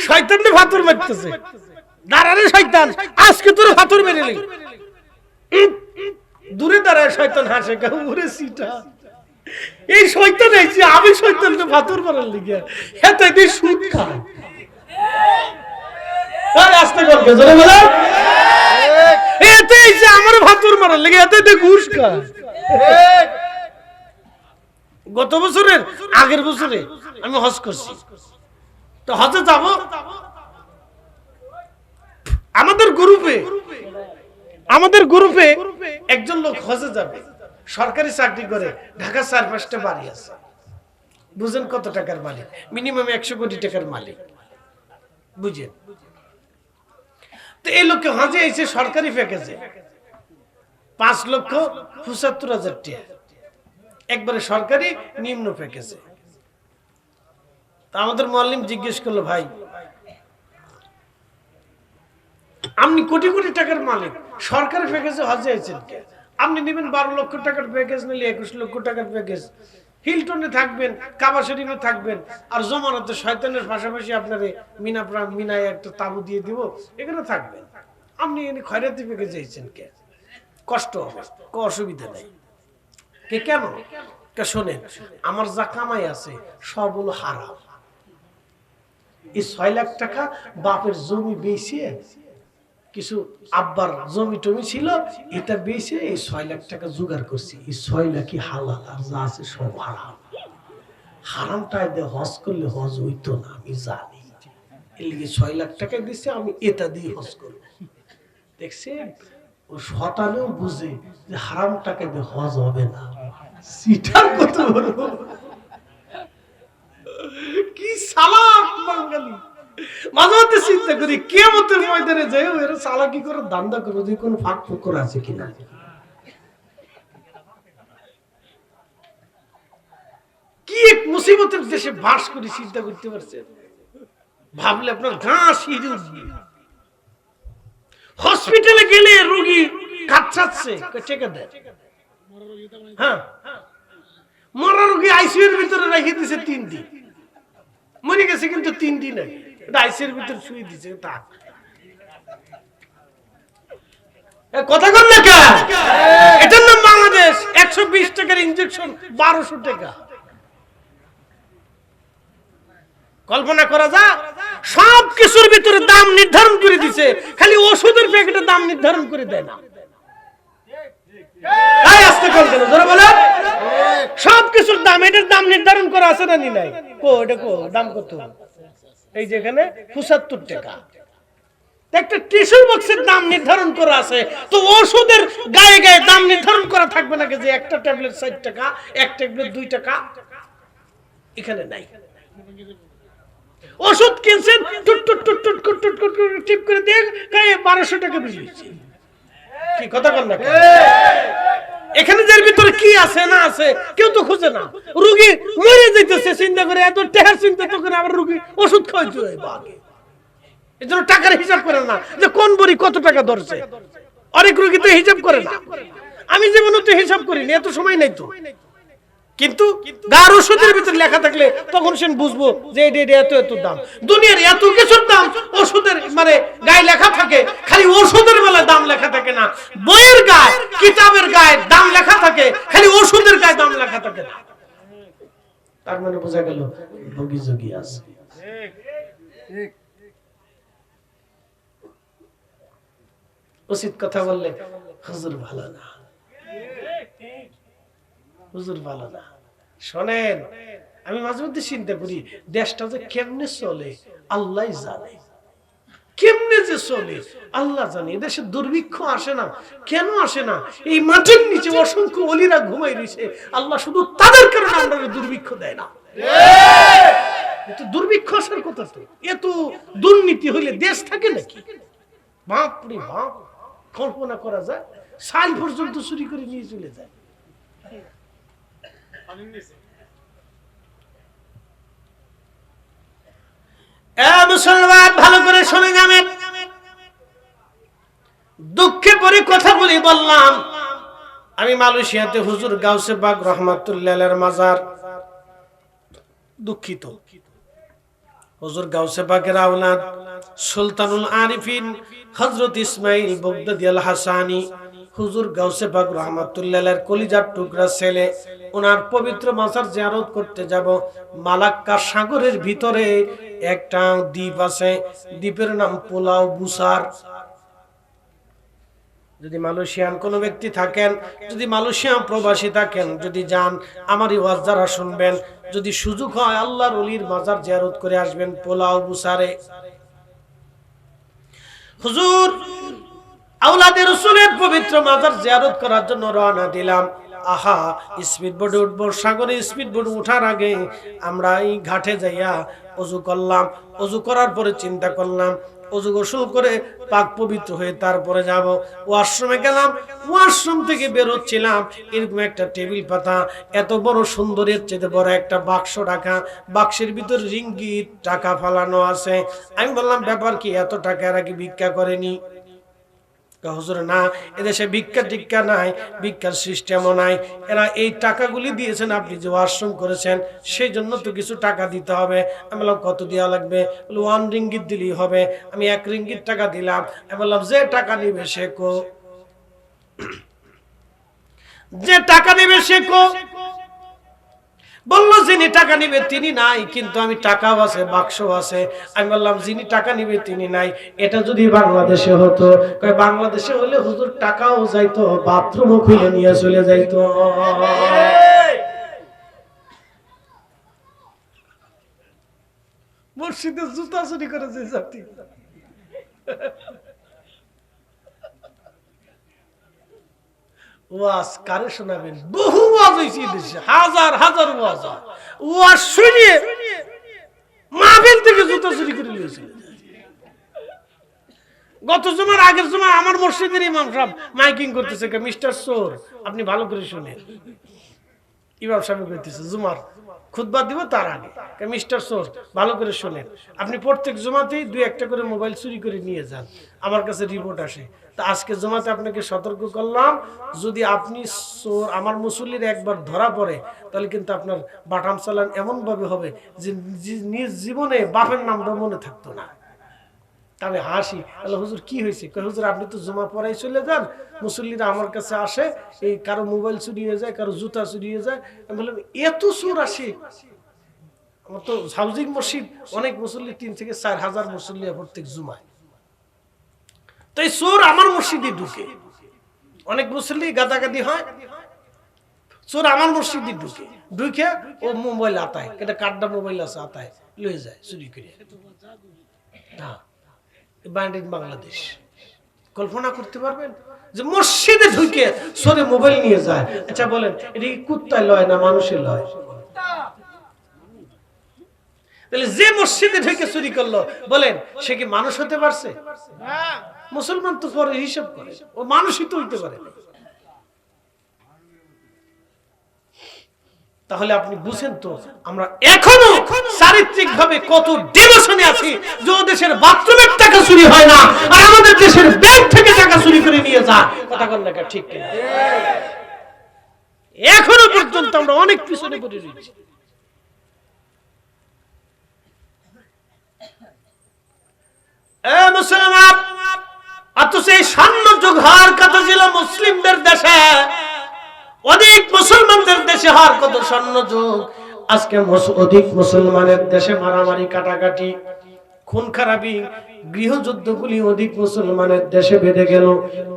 শয়তানকে পাথর মারতেছে, দাঁড়ারে শয়তান আজকে তোর পাথর মেরে নেই। দূরে দাঁড়ায় শয়তান হাসে, কাউরে সিটা এই শয়তান আইছে, আমি শয়তানকে পাথর মারার লিগে হেতে দি সুদ খায়। আরে আস্তে কর কে জোরে বলো, এতে আইছে আমার পাথর মারার লিগে, এতে দি ঘুষ খায়। গত বছরের আগের বছরে আমি হজ করছি, তো হজে যাব, আমাদের গ্রুপে একজন লোক হজে যাবে, সরকারি চাকরি করে, ঢাকা 4-5টা বাড়ি আছে। বুঝেন কত টাকার মালিক? মিনিমাম 100 কোটি টাকার মালিক, বুঝেন? তো এই লোককে হজে এসে সরকারি প্যাকেজে 5,75,000 টাকা, একবারে সরকারি নিম্ন প্যাকেজে। তা আমাদের মুআল্লিম জিজ্ঞেস করলো, ভাই আপনি কোটি কোটি টাকার মালিক, সরকারি প্যাকেজে হজে আইছেন কে? আপনি নেবেন 12 লক্ষ টাকার প্যাকেজ, নিলে 21 লক্ষ টাকার প্যাকেজ, হিলটনে থাকবেন, কাবা শরীফে থাকবেন, আর জমানাতে শয়তানের পাশাপাশি আপনারে মিনায় একটা তাবু দিয়ে দিব, এখানে থাকবেন। আপনি এনে খয়রাতি প্যাকেজে আইছেন কে? কষ্ট হবে, অসুবিধা নেই। কে কেন? কে শোনেন, আমার যা কামাই আছে সব হলো হারাম। এই 6 লাখ টাকা বাপের জমি বেচে, কিছু আব্বার জমি টমি ছিল, এটা বেচে এই 6 লাখ টাকা জোগাড় করছি। এই 6 লাখই হালাল, আর যা আছে সব হারাম। হারামটা দিয়ে হজ করলে হজ হইতো না, আমি জানি। এর লিগে 6 লাখ টাকা দিচ্ছে, আমি এটা দিয়ে হজ করব। দেখছেন, ও শতানেও বুঝে যে হারাম টাকা দিয়ে হজ হবে না। সিটার কত বড় কি সালাক বাঙালি! মাঝে মধ্যে চিন্তা করি, কিয়ামতের ময়দানে যাই এরা চালাকি করে দান্দা করে, যে কোন ফাঁক ফোকর আছে কিনা। মুসিবতের দেশে বাস করি, চিন্তা করতে পারছেন? ভাবলে আপনার গা শিহরে উঠবে। হসপিটালে গেলে রোগী কাঁদছে, টেকা দেন। হ্যাঁ, মরা রোগী আইসিইউর ভিতরে রেখে দিয়েছে 3 দিন, মরে গেছে কিন্তু 3 দিন আগে, এটা আইসিইউর ভিতরে শুয়ে দিয়েছে। তা কথা কন না কা, এটার নাম বাংলাদেশ। 120 টাকার ইনজেকশন 1200 টাকা। কল্পনা করা যায়? সব কিছুর ভিতরে দাম নির্ধারণ করে দিছে, খালি ওষুধের প্যাকেটের দাম নির্ধারণ করে দেয় না। সব কিছুর দাম, এটার দাম নির্ধারণ করা আছে না নাই? এটা দাম কত? এই যে এখানে 75 টাকা। একটা টিস্যু বক্সের দাম নির্ধারণ করা আছে, তো ওষুধের গায়ে গায়ে দাম নির্ধারণ করা থাকবে না যে একটা ট্যাবলেট 60 টাকা, এক ট্যাবলেট 2 টাকা? এখানে নাই। ওষুধ কিনছেন, টুট টুট টুট টুট টুট টুট টুট টিপ করে দিয়ে গায়ে 1200 টাকা বিল দিচ্ছে। কি কথা বল না? এখানে যার ভিতরে কি আছে না আছে কেউ তো খুঁজে না। রোগী মরে যাইতেছে চিন্তা করে, এত টাকার চিন্তা তো করে আবার রোগী ওষুধ খাওয়াইতে হয় আগে। এজন্য টাকার হিসাব করে না যে কোন বড়ি কত টাকা ধরছে। অনেক রোগী তো হিসাব করে না। আমি যেমন তো হিসাব করি না, এত সময় নাই তো। কিন্তু গার ওষুধের ভিতরে লেখা থাকলে তখন সে বুঝবো যে এত এত দাম। দুনিয়ার এত কিছুর দাম ওষুধের মানে গায়ে লেখা থাকে, খালি ওষুধের বেলা দাম লেখা থাকে না। বইয়ের গায়ে, কিতাবের গায়ে দাম লেখা থাকে, খালি ওষুধের গায়ে দাম লেখা থাকে না। তার মানে বোঝা গেল ভোগী যোগী আছে। উচিত কথা বললে হুজুর ভালো না, হুজুর ভালো না। শোনেন, আমি মাঝে মধ্যে চিন্তা করি দেশটা যে কেমনে চলে আল্লাহ জানে, কেমনে যে চলে আল্লাহ জানে। এদেশে দুর্ভিক্ষ আসে না, কেন আসে না? এই মাটির নিচে অসংখ্য ওলিরা ঘুমাই রয়েছে, আল্লাহ শুধু তাদের কারণে আমরা দুর্ভিক্ষ দেয় না। দুর্ভিক্ষ আসার কথা তো, এত দুর্নীতি হইলে দেশ থাকে নাকি? বাপ রে বাপ, কল্পনা করা যায়? সাল পর্যন্ত চুরি করে নিয়ে চলে যায়। মুসলমান ভালো করে শুনে যাবেন, দুঃখে পরে কথা বলি। বললাম আমি মালয়েশিয়াতে হুজুর গাউসে পাক রহমাতুল্লাহ আলাইহির মাজার, দুঃখিত। হুজুর গাউসে পাকের আওলাদ সুলতানুল আরিফিন হযরত ইসমাইল বগদাদি আল হাসানি, হুজুর গাউসে পাক রহমাতুল্লাহ আলাইহির কলিজার টুকরা ছেলে, ওনার পবিত্র মাজার জিয়ারত করতে যাব। মালাক্কা সাগরের ভিতরে একটা দ্বীপ আছে, দ্বীপের নাম পোলাও বুসার। যদি মালয়েশিয়ান কোনো ব্যক্তি থাকেন, যদি মালয়েশিয়া প্রবাসী থাকেন, যদি যান, আমার এই ওয়াজ যারা শুনবেন, যদি সুযোগ হয় আল্লাহর ওলির মাজার জিয়ারত করে আসবেন পোলাও বুসারে। হুজুর আওলাদে রাসূলের পবিত্র মাজার জিয়ারত করার জন্য রওনা দিলাম। আহা, স্পিড বোটে উঠবো। সাগরে স্পিড বোট উঠার আগে আমরা এই ঘাটে যাইয়া ওযু করলাম। ওযু করার পরে চিন্তা করলাম ওযু গোসল করে পাক পবিত্র হয়ে তারপরে যাব। ওয়াশরুমে গেলাম, ওয়াশরুম থেকে বের হচ্ছিলাম, এরকম একটা টেবিল পাতা, এত বড় সুন্দরের চেয়ে বড় একটা বাক্স রাখা, বাক্সের ভিতর রিঙ্গিত টাকা ফালানো আছে। আমি বললাম ব্যাপার কি, এত টাকা এরা কি ভিক্ষা করেনি? হুজুর না, এদেশে ভিক্ষা টিক্ষা নাই, ভিক্ষার সিস্টেমও নাই। এরা এই টাকাগুলি দিয়েছেন, আপনি যে ওয়াশরুম করেছেন সেই জন্য তো কিছু টাকা দিতে হবে। আমি বললাম কত দেওয়া লাগবে? 1 রিঙ্গিত দিলেই হবে। আমি 1 রিঙ্গিত টাকা দিলাম। আমি বললাম যে টাকা নিবে সে কো, যে টাকা নিবে সে কো। বললো যিনি টাকা নিবে তিনি নাই, কিন্তু আমি টাকাও আছে, বাক্স আছে। আমি বললাম যিনি টাকা নিবে তিনি নাই। এটা যদি বাংলাদেশে হতো, বাংলাদেশে হলে হুজুর টাকাও যাইতো, বাথরুমও খুলে নিয়ে চলে যাইতো। মসজিদে জুতা চুরি করেছে জাতি। ওয়াজ কারে শোনাবেন? বহু ওয়াজ হইছে দেশে, হাজার হাজার ওয়াজ। ওয়াজ শুনিয়ে মাহফিল থেকে জুতা চুরি করে নিয়েছিল। গত জুমার আগের জুমা আমার মসজিদের ইমাম সাহেব মাইকিং করতেছে, মিস্টার চোর, আপনি ভালো করে শুনেন। ইমাম সাহেব কইতেছে জুমার খুতবা দিব তার আগে, মিস্টার সোর ভালো করে শোনেন, আপনি প্রত্যেক জুমাতেই 2-1টা করে মোবাইল চুরি করে নিয়ে যান, আমার কাছে রিপোর্ট আসে। তা আজকে জুমাতে আপনাকে সতর্ক করলাম, যদি আপনি চোর আমার মুসল্লির একবার ধরা পড়ে তাহলে কিন্তু আপনার বাটাম চালান এমন ভাবে হবে যে নিজ জীবনে বাপের নামটা মনে থাকতো না। আমি হাসি, আল্লাহ হুজুর কি হয়েছে? হুজুর আপনি তো জমা পড়াই চলে যান, মুসল্লিরা আমার কাছে আসে, এই কারো মোবাইল চুরি হয়ে যায়, কারো জুতা চুরি হয়ে যায়। আমি বললাম এত চোর আসে? আমার তো হাউজিং মসজিদ অনেক মুসল্লি 3 থেকে 4 হাজার মুসল্লি প্রত্যেক জুমায়, তো এই চোর আমার মসজিদে ঢুকে, অনেক মুসল্লি গাদাগাদি হয়, চোর আমার মসজিদে ঢুকে ও মোবাইল আতায়, এটা কার্ডা মোবাইল আছে আতায় লয়ে যায় চুরি করে। হ্যাঁ, বাংলাদেশ কল্পনা করতে পারবেন যে মসজিদে ঢুকে সরে মোবাইল নিয়ে যায়? আচ্ছা বলেন, এটা কি কুত্তায় লয় না মানুষের লয়? তাহলে যে মসজিদে ঢুকে চুরি করলো বলেন সে কি মানুষ হতে পারছে? মুসলমান তো পরে হিসাব করে, ও মানুষই তো হইতে পারে। তাহলে আপনি বুঝেন তো আমরা এখনো চারিত্রিক ভাবে কত ডিভোশনে আছি যে দেশের বাথরুমের টাকা চুরি হয় না আর আমাদের দেশের ব্যাংক থেকে টাকা চুরি করে নিয়ে যায়। কথা বল না, ঠিক কিনা? এখনো পর্যন্ত আমরা অনেক পিছনে পড়ে রয়েছি। মুসলমান অথচ এই স্বর্ণ যুগ হওয়ার কথা ছিল মুসলিমদের দেশে, অনেক মুসলমানদের দেশে হওয়ার কত স্বর্ণ যুগ, আজকে অধিক মুসলমানের দেশে মারামারি কাটাকাটি খুন খারাপি গৃহযুদ্ধগুলি অধিক মুসলমানের দেশে বেঁধে গেল।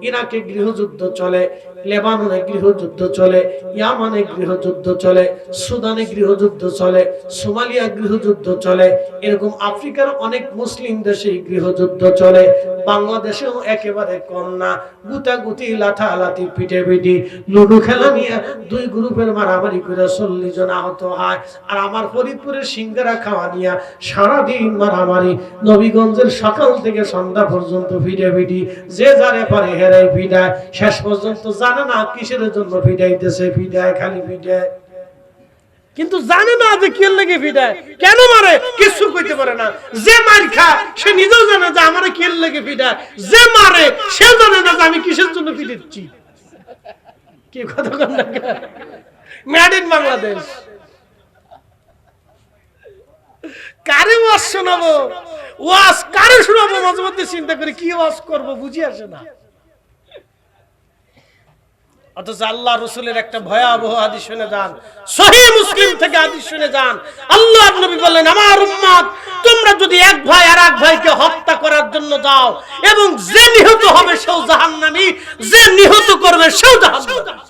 ইরাকে গৃহযুদ্ধ চলে, লেবাননে গৃহযুদ্ধ চলে, ইয়ামানে গৃহযুদ্ধ চলে, সুদানে গৃহযুদ্ধ চলে, সোমালিয়া গৃহযুদ্ধ চলে, এরকম আফ্রিকার অনেক মুসলিম দেশে গৃহযুদ্ধ চলে। বাংলাদেশেও একেবারে কম না, গুতাগুতি লাথালাথি পিটাপিটি লুডু খেলা নিয়ে 2 গ্রুপের মারামারি করে 40 জন আহত হয়। আর আমার ফরিদপুরের সিঙ্গারা খাওয়া নিয়ে সারাদিন মারামারি, নবীগঞ্জের সকাল থেকে সন্ধ্যা পর্যন্ত পিটাপিটি, যে যারে পারে হেরাই পিটায়, শেষ পর্যন্ত জানে না কিসের জন্য পিটাইতেছে, পিটায় খালি পিটায়, কিন্তু জানে না যে কি লাগে পিটায়, কেন মারে কিছু কইতে পারে না। যে মার খায় সে নিজেও জানে যে আমারে কি লাগে পিটায়, যে মারে সে জানে না যে আমি কিসের জন্য পিটাচ্ছি। কি কথা কন না, মেড ইন বাংলাদেশ। কারে ওয়াজ শোনাবো, ওয়াজ কারে শোনাবো, মাঝে মধ্যে চিন্তা করি কি ওয়াজ করবো, বুঝি আসে না। অথচ আল্লাহ রসুলের একটা ভয়াবহ হাদিস শুনে যান, সহিহ মুসলিম থেকে হাদিস শুনে যান। আল্লাহর নবী বললেন, আমার উম্মত তোমরা যদি এক ভাই আর এক ভাইকে হত্যা করার জন্য যাও এবং যে নিহত হবে সেও জাহান্নামী, যে নিহত করবে সেও জাহান্নামী,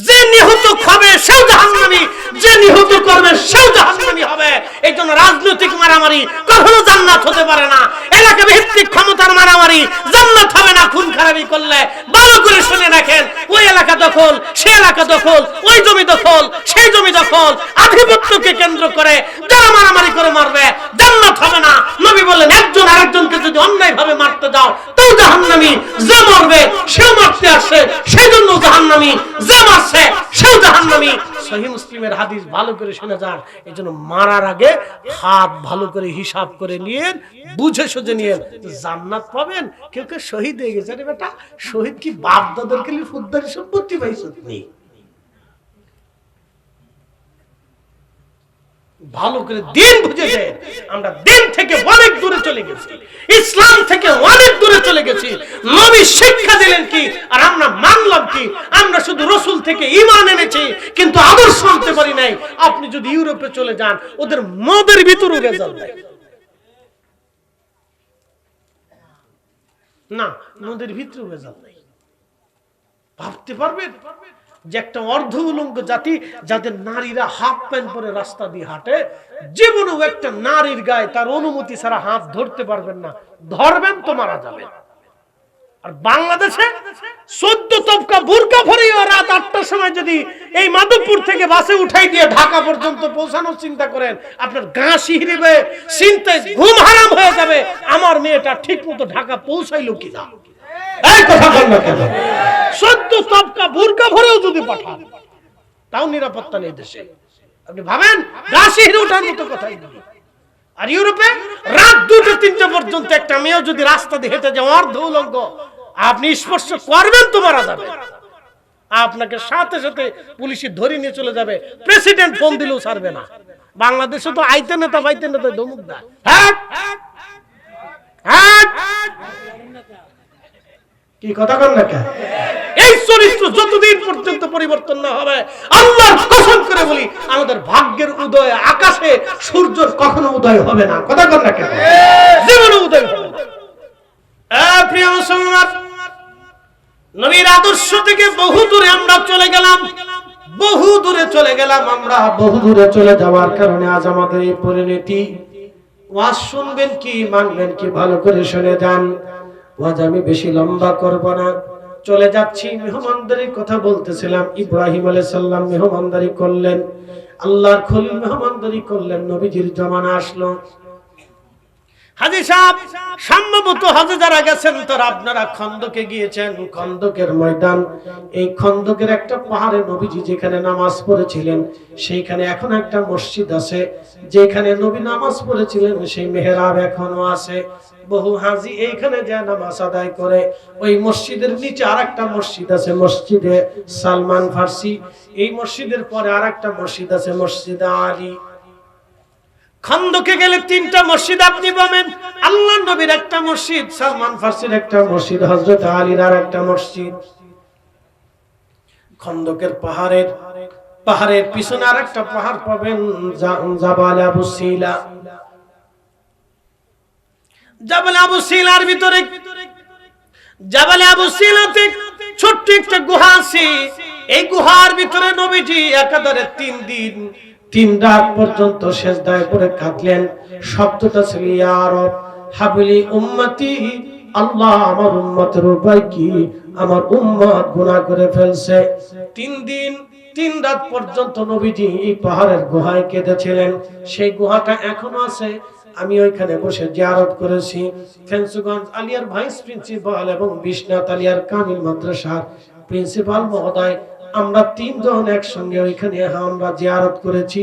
যে নিহত হবে সেও জাহান্নামী, যে নিহত করবে সেও জাহান্নামী হবে। এই জন্য রাজনৈতিক মারামারি কখনো জান্নাত হতে পারে না, এলাকা ভিত্তিক ক্ষমতার মারামারি জান্নাত হবে না। খুন খারাপি করলে ভালো করে শুনে রাখেন, ওই এলাকা দখল, সে এলাকা দখল, ওই জমি দখল, সেই জমি দখল, আধিপত্যকে কেন্দ্র করে যারা মারামারি করে মারবে জান্নাত হবে না। নবী বললেন, একজন আরেকজনকে যদি অন্যায়ভাবে মারতে যাও তাও জাহান্নামী, যে মারবে সেও মারতে আসে সেজন্য জাহান্নামী, যে মারছে সেও জাহান্নামী। সহিহ মুসলিমের হাদিস ভালো করে শুনে যান। এইজন্য মারার আগে হাত ভালো করে হিসাব করে নিয়ে বুঝে সুঝে নিয়ে জান্নাত পাবেন। কেউ কেউ শহীদ হয়ে গেছে, আরে বেটা শহীদ কি বাপ দাদার খেলি ফুদ্দারি সম্পত্তি পাইছো? নেই, ভালো করে দিন বুঝে যায়। আমরা দিন থেকে অনেক দূরে চলে গেছি, ইসলাম থেকে অনেক দূরে চলে গেছি। নবী শিক্ষা দিলেন কি আর আমরা মানলাম কি? আমরা শুধু রাসূল থেকে ঈমান এনেছি কিন্তু আদর্শ আনতে পারি নাই। আপনি যদি ইউরোপে চলে যান, ওদের মদের ভিতরে ভেজাল নাই, না মদের ভিতরে ভেজাল নাই। ভাবতে পারবেন যে একটা অর্ধ উলঙ্গ জাতি, যাদের নারীরা হাফ প্যান্ট পরে রাস্তা দিয়ে হাঁটে, জীবনেও একটা নারীর গায়ে তার অনুমতি ছাড়া হাত ধরতে পারবেন না, ধরবেন তো মারা যাবেন। আর বাংলাদেশে 14 তবকা বুরকা পরে রাত 8টার সময় যদি এই মাধবপুর থেকে বাসে উঠাই দিয়ে ঢাকা পর্যন্ত পৌঁছানোর চিন্তা করেন, আপনার গা শিহরিবে, চিন্তায় ঘুম হারাম হয়ে যাবে, আমার মেয়েটা ঠিক মতো ঢাকা পৌঁছাইলো কিনা। এই কথা বল না কেন? 14 তবকা বোরকা ভরেও যদি পাঠান তাও নিরাপত্তা নেই দেশে। আপনি ভাবেন গাছে হিরে ওঠার মতো কথাই বলি। আর ইউরোপে রাত 2-3 পর্যন্ত একটা মেয়ে যদি রাস্তা দিয়ে হেঁটে যায় অর্ধ উলঙ্গ, আপনি স্পর্শ করবেন তো মারা যাবে। আপনাকে সাথে সাথে পুলিশে ধরে নিয়ে চলে যাবে, প্রেসিডেন্ট ফোন দিলেও ছাড়বে না। বাংলাদেশে তো আইতে নেতা পাইতে নেতা ধমক দেয়। কি কথা কন না কেন? এই চরিত্র যতদিন পর্যন্ত পরিবর্তন না হবে, আল্লাহর কসম করে বলি আমাদের ভাগ্যের উদয় আকাশে সূর্যের কখনো উদয় হবে না। কথা কন না কেন? জীবনে উদয় হবে না। প্রিয় মুসলমান, নবীর আদর্শ থেকে বহু দূরে আমরা চলে গেলাম, বহু দূরে চলে গেলাম। আমরা বহু দূরে চলে যাওয়ার কারণে আজ আমাদের এই পরিণতি। ওয়াজ শুনবেন কি মানবেন কি ভালো করে শুনে যান। ওয়াজ আমি বেশি লম্বা করব না, চলে যাচ্ছি। মেহমানদারির কথা বলতেছিলাম। ইব্রাহিম আলাইহিস সালাম মেহমানদারি করলেন, আল্লাহর খলিল মেহমানদারি করলেন, নবীজির জমানা আসলো। হাজী সাহেব সম্ভবত হজে যারা গেছেন তারা আপনারা খন্দকে গিয়েছেন। খন্দকের ময়দান, এই খন্দকের একটা পাহাড়ে নবীজি যেখানে নামাজ পড়েছিলেন সেইখানে এখন একটা মসজিদ আছে। যেখানে নবী নামাজ পড়েছিলেন সেই মেহরাব এখনো আছে। বহু হাজী এইখানে যা নামাজ আদায় করে। ওই মসজিদের নিচে আরেকটা মসজিদ আছে, মসজিদে সালমান ফার্সি। এই মসজিদের পরে আরেকটা মসজিদ আছে, মসজিদে আলী। খন্দকে গেলে 3টা মসজিদ আপনি পাবেন। আল্লাহর নবীর একটা মসজিদ, সালমান ফার্সির একটা মসজিদ, হযরত আলীর আর একটা মসজিদ। খন্দকের পাহাড়ের পিছনে আরেকটা পাহাড় পাবেন, জাবাল আবু সিলা। জাবাল আবু সিলার ভিতরে, জাবাল আবু সিলাতে ছোট্ট একটা গুহা আছে। এই গুহার ভিতরে নবীজি একাধারে 3 দিন 3 রাত পর্যন্ত সিজদায় পড়ে কাঁদলেন। শব্দটা ছিল ইয়া রব হাবলি উম্মতি, আল্লাহ আমার উম্মতের উপায় কি, আমার উম্মত গুনাহ করে ফেলছে। 3 দিন 3 রাত পর্যন্ত নবীজি এই পাহাড়ের গুহায় কেঁদেছিলেন। সেই গুহাটা এখনো আছে। আমি ওইখানে বসে জিয়ারত করেছি। ফেন্সুগঞ্জ আলিয়ার ভাইস প্রিন্সিপাল এবং বিশ্বনাথ আলিয়ার কামিল মাদ্রাসার প্রিন্সিপাল মহোদয়, আমরা 3 জন একসঙ্গে ওইখানে আমরা জিয়ারত করেছি,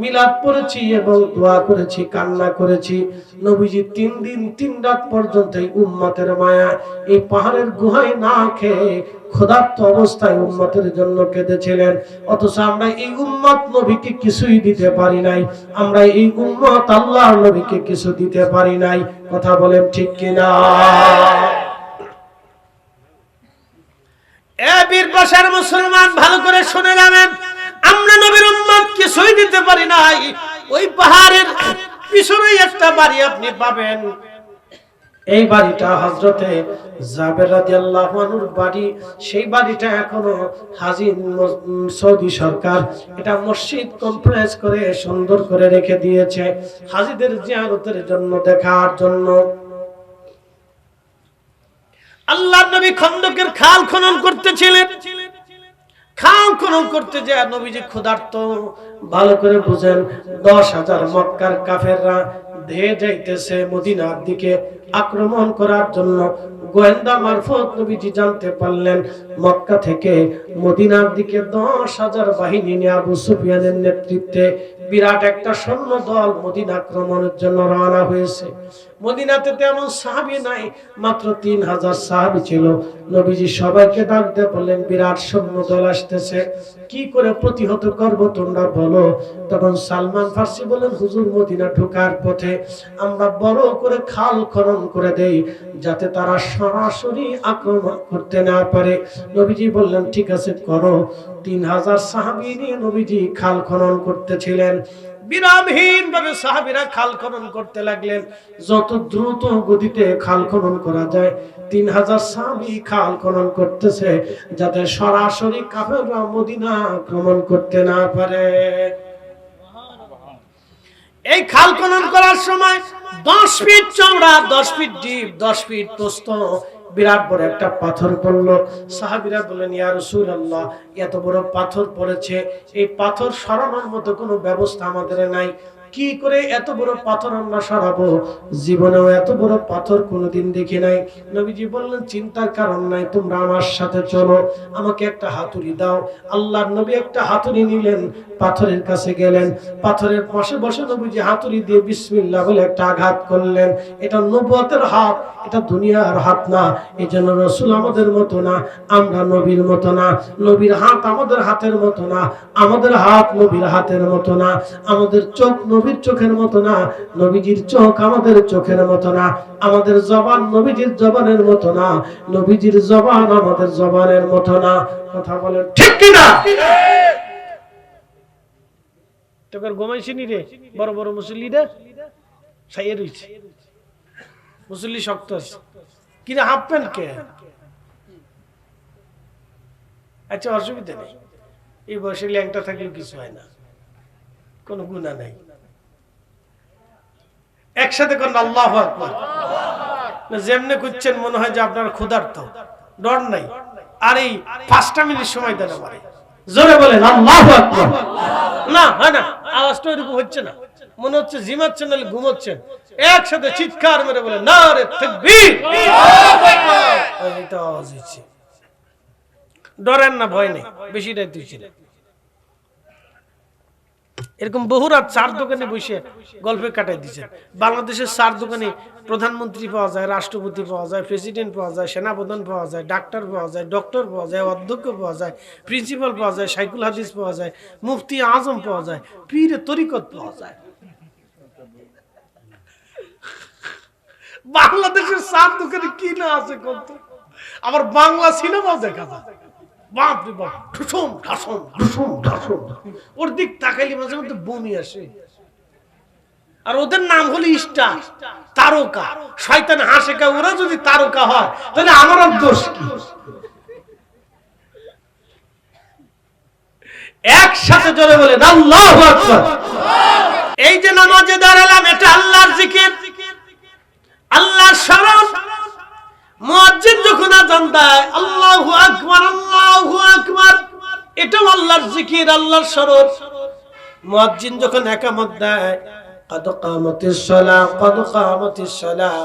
মিলাদ পড়েছি এবং দোয়া করেছি, কান্না করেছি। নবীজি 3 দিন 3 রাত পর্যন্ত এই উম্মতের মায়া এই পাহাড়ের গুহায় না খেয়ে ক্ষুধার্ত অবস্থায় উম্মতের জন্য কেঁদেছিলেন। অথচ আমরা এই উম্মত নবীকে কিছুই দিতে পারি নাই। আমরা এই উম্মত আল্লাহর নবীকে কিছু দিতে পারি নাই। কথা বলেন ঠিক কিনা? বীর পাশার মুসলমান ভালো করে শুনে যাবেন, আমরা নবীর উম্মত কিছুই দিতে পারি নাই। ওই পাহাড়ের পিছনেই একটা বাড়ি আপনি পাবেন। এই বাড়িটা হযরতে জাবের রাদিয়াল্লাহু আনহুর বাড়ি। সেই বাড়িটা এখনো হাজী সৌদি সরকার এটা মসজিদ কমপ্লেক্স করে সুন্দর করে রেখে দিয়েছে হাজীদের জিয়ারতের জন্য, দেখার জন্য। আল্লাহর নবী খন্দকের খাল খনন করতেছিলেন। খাল খনন করতে যায় নবীজি ক্ষুধার্ত। ভালো করে বুঝেন, 10,000 মক্কার কাফেররা ধেয়ে যাইতেছে মদিনার দিকে আক্রমণ করার জন্য। গোয়েন্দা মারফত নবীজি জানতে পারলেন মক্কা থেকে মদিনার দিকে 10,000 বাহিনী নিয়ে আবু সুফিয়ানের নেতৃত্বে বিরাট একটা সৈন্য দল মদিনা আক্রমণের জন্য রওনা হয়েছে। মদিনাতে তেমন সাহাবী নাই, মাত্র 3,000 সাহাবী ছিল। নবীজি সবাইকে ডাক দিয়ে বললেন, বিরাট সৈন্য দল আসতেছে, কি করে প্রতিহত করব তোমরা বলো। তখন সালমান ফার্সি বলেন, হুজুর মদিনা ঢোকার পথে আমরা বড় করে খাল খনন করে দেই যাতে তারা সরাসরি আক্রমণ করতে না পারে। নবীজি বললেন, ঠিক আছে করো। 3,000 সাহাবী নিয়ে নবীজি খাল খনন করতেছিলেন। বিরামহীন ভাবে সাহাবীরা খাল খনন করতে লাগলেন। যত দ্রুত গতিতে খাল খনন করা যায় 3,000 সাহাবী খাল খনন করতেছে যাতে সরাসরি কাফেররা মদিনা আক্রমণ করতে না পারে। এই খাল খনন করার সময় 10 ফিট চওড়া, 10 ফিট ডিপ, 10 ফিট প্রস্থ বিরাট বড় একটা পাথর পড়লো। সাহাবীরা বললেন, ইয়া রাসূলুল্লাহ, এত বড় পাথর পড়েছে, এই পাথর সরানোর মতো কোনো ব্যবস্থা আমাদের নাই। কি করে এত বড় পাথর আমরা সরাবো, জীবনেও এত বড় পাথর কোনোদিন দেখি নাই। নবীজি বললেন চিন্তার কারণ নাই, তোমরা আমার সাথে চলো, আমাকে একটা হাতুড়ি দাও। আল্লাহর নবী একটা হাতুড়ি নিলেন, পাথরের কাছে গেলেন, পাথরের পাশে বসে নবীজি হাতুড়ি দিয়ে বিসমিল্লাহ বলে একটা আঘাত করলেন। এটা নবুয়তের হাত, এটা দুনিয়ার হাত না। এই জন্য রাসূল আমাদের মতো না, আমরা নবীর মতো না। নবীর হাত আমাদের হাতের মতো না, আমাদের হাত নবীর হাতের মতো না। আমাদের চোখ নবীর চোখের মতো না, নবীজির চোখ আমাদের চোখের মতো না। আমাদের জবান নবীজির জবানের মতো না, নবীজির জবান আমাদের জবানের মতো না। কথা বলেন ঠিক কি না? তোর ঘুমাইছিনি রে? বড় বড় মুসল্লিরা ছাইয়ে রইছে, মুসল্লি শক্ত আছে। কিরে হাফ প্যান্ট কে? আচ্ছা অসুবিধা নেই, এই বয়সে ল্যাংটা থাকলে কিছু হয় না, কোনো গুনাহ নাই। একসাথে করেন আল্লাহু আকবার। না যেমনে করছেন মনে হয় যে আপনার ক্ষুধার্ত, ডর নাই। আর এই 5টা মিনিট সময় দেন আমারে, জোরে বলেন আল্লাহু আকবার। না হয় না, আওয়াজটা এরকম হচ্ছে না, মনে হচ্ছে জিমাচ্ছেন নাহলে ঘুমোচ্ছেন। একসাথে চিৎকার মেরে বলেন নারে তাকবীর, এটা আওয়াজ হচ্ছে। ডরেন না, ভয় নেই, বেশি রাত হইছে না। এরকম বহু রাত চার দোকানে বসে গল্পে কাটাই দিচ্ছেন। বাংলাদেশের চার দোকানে প্রধানমন্ত্রী পাওয়া যায়, রাষ্ট্রপতি পাওয়া যায়, প্রেসিডেন্ট পাওয়া যায়, সেনাপ্রধান পাওয়া যায়, ডাক্তার পাওয়া যায়, ডক্টর পাওয়া যায়, অধ্যক্ষ পাওয়া যায়, প্রিন্সিপাল পাওয়া যায়, সাইকুল হাদিস পাওয়া যায়, মুফতি আজম পাওয়া যায়, পীরে তরিকত পাওয়া যায়। বাংলাদেশের চার দোকানে কি না আছে কত। আবার বাংলা সিনেমাও দেখা যায়, বাপ রে বাপ, ঠুসুম ঠাসুম ঠুসুম ঠাসুম, ওর দিক তাকাইলে মাঝে মধ্যে বমি আসে। আর ওদের নাম হলো স্টার, তারকা। শয়তান হাসে কা, ওরা যদি তারকা হয় তাহলে আমার আর দোষ কি? একসাথে জোরে বলেন আল্লাহু আকবার। এই যে নামাজে দাঁড়ালাম, এটা আল্লাহর জিকির, আল্লাহর শরণ। মুয়াজ্জিন যখন আযান দেয় আল্লাহু আকবার আল্লাহু আকবার, এটাও আল্লাহর জিকির, আল্লাহর শরণ। মুয়াজ্জিন যখন ইকামত দেয় কদ কামাতিস সালাহ কদ কামাতিস সালাহ,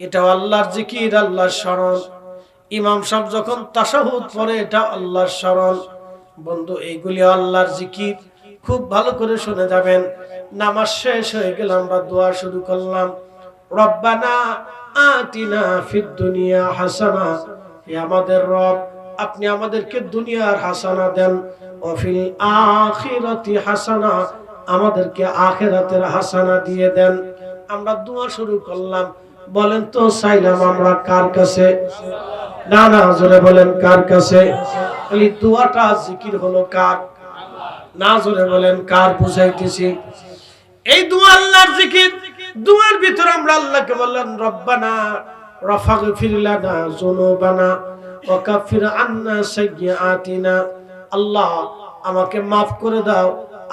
এটাও আল্লাহর জিকির, আল্লাহর শরণ। ইমাম সাহেব যখন তাশাহুদ পড়ে, এটা আল্লাহর শরণ। বন্ধু এইগুলি আল্লাহর জিকির, খুব ভালো করে শুনে যাবেন। নামাজ শেষ হয়ে গেল, আমরা দোয়া শুরু করলাম। রব্বানা আতিনা ফিদ দুনিয়া হাসানা, হে আমাদের রব, আপনি আমাদেরকে দুনিয়ার হাসানা দেন, ও ফিল আখিরাতি হাসানা, আমাদেরকে আখিরাতের হাসানা দিয়ে দেন। আমরা দোয়া শুরু করলাম। বলেন তো চাইলাম আমরা কার কাছে? না না, জোরে বলেন কার কাছে? এই দোয়াটা জিকির হলো কার? না, জোরে বলেন কার? বুঝাইতেছি, এই দোয়া আল্লাহর জিকির। দুয়ার ভিতর আমরা আল্লাহকে বললাম রব্বানা রাফাগফির লানা যুনুবানা ওয়া কাফির আন্না সাইয়্যাতিনা, আল্লাহ আমাকে maaf করে দাও,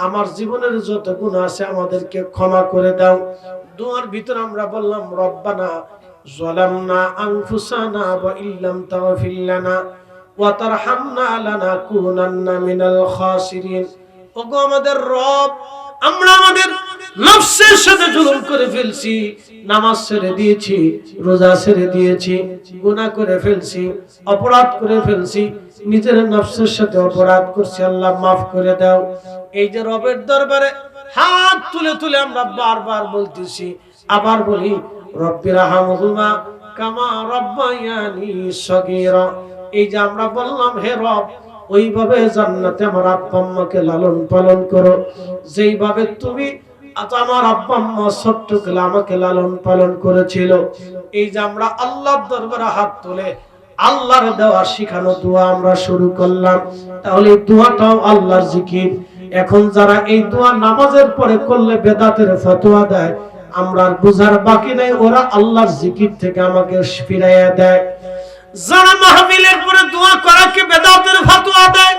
আমার জীবনের যত গুনাহ আছে আমাদেরকে ক্ষমা করে দাও। দুয়ার ভিতর আমরা বললাম রব্বানা যালামনা আনফুসানা ওয়া ইল্লাম তাগফির লানা ওয়া তারহামনা লানাকুনান্না মিনাল খাসিরিন। ওগো আমাদের রব, আমরা আমাদের নফসের সাথে জুলুম করে ফেলছি, নামাজ ছেড়ে দিয়েছি, রোজা ছেড়ে দিয়েছি, গুনাহ করে ফেলছি, অপরাধ করে ফেলছি, নিজের নফসের সাথে অপরাধ করছি, আল্লাহ maaf করে দাও। এই যে রবের দরবারে হাত তুলে তুলে আমরা বারবার বলতেছি, আবার বলি রব্বিরহামহুমা কামা রাব্বায়ানি সগীরা। এই যে আমরা বললাম হে রব, ওইভাবে জান্নাতে আমার আব্বা আম্মাকে লালন পালন করো, যেইভাবে তুমি আমার আব্বা আম্মা ছোট্টকালে আমাকে লালন পালন করেছিল। এই যে আমরা আল্লাহর দরবারে হাত তুলে আল্লাহর দেওয়া শিখানো দোয়া আমরা শুরু করলাম, তাহলে এই দোয়াটাও আল্লাহর জিকির। এখন যারা এই দোয়া নামাজের পরে করলে বেদাতের ফতোয়া দেয়, আমরা আর বুঝার বাকি নাই, ওরা আল্লাহর জিকির থেকে আমাকে ফিরাইয়া দেয়। যারা মাহফিলের পরে দোয়া করাকে বেদাতের ফতোয়া দেয়,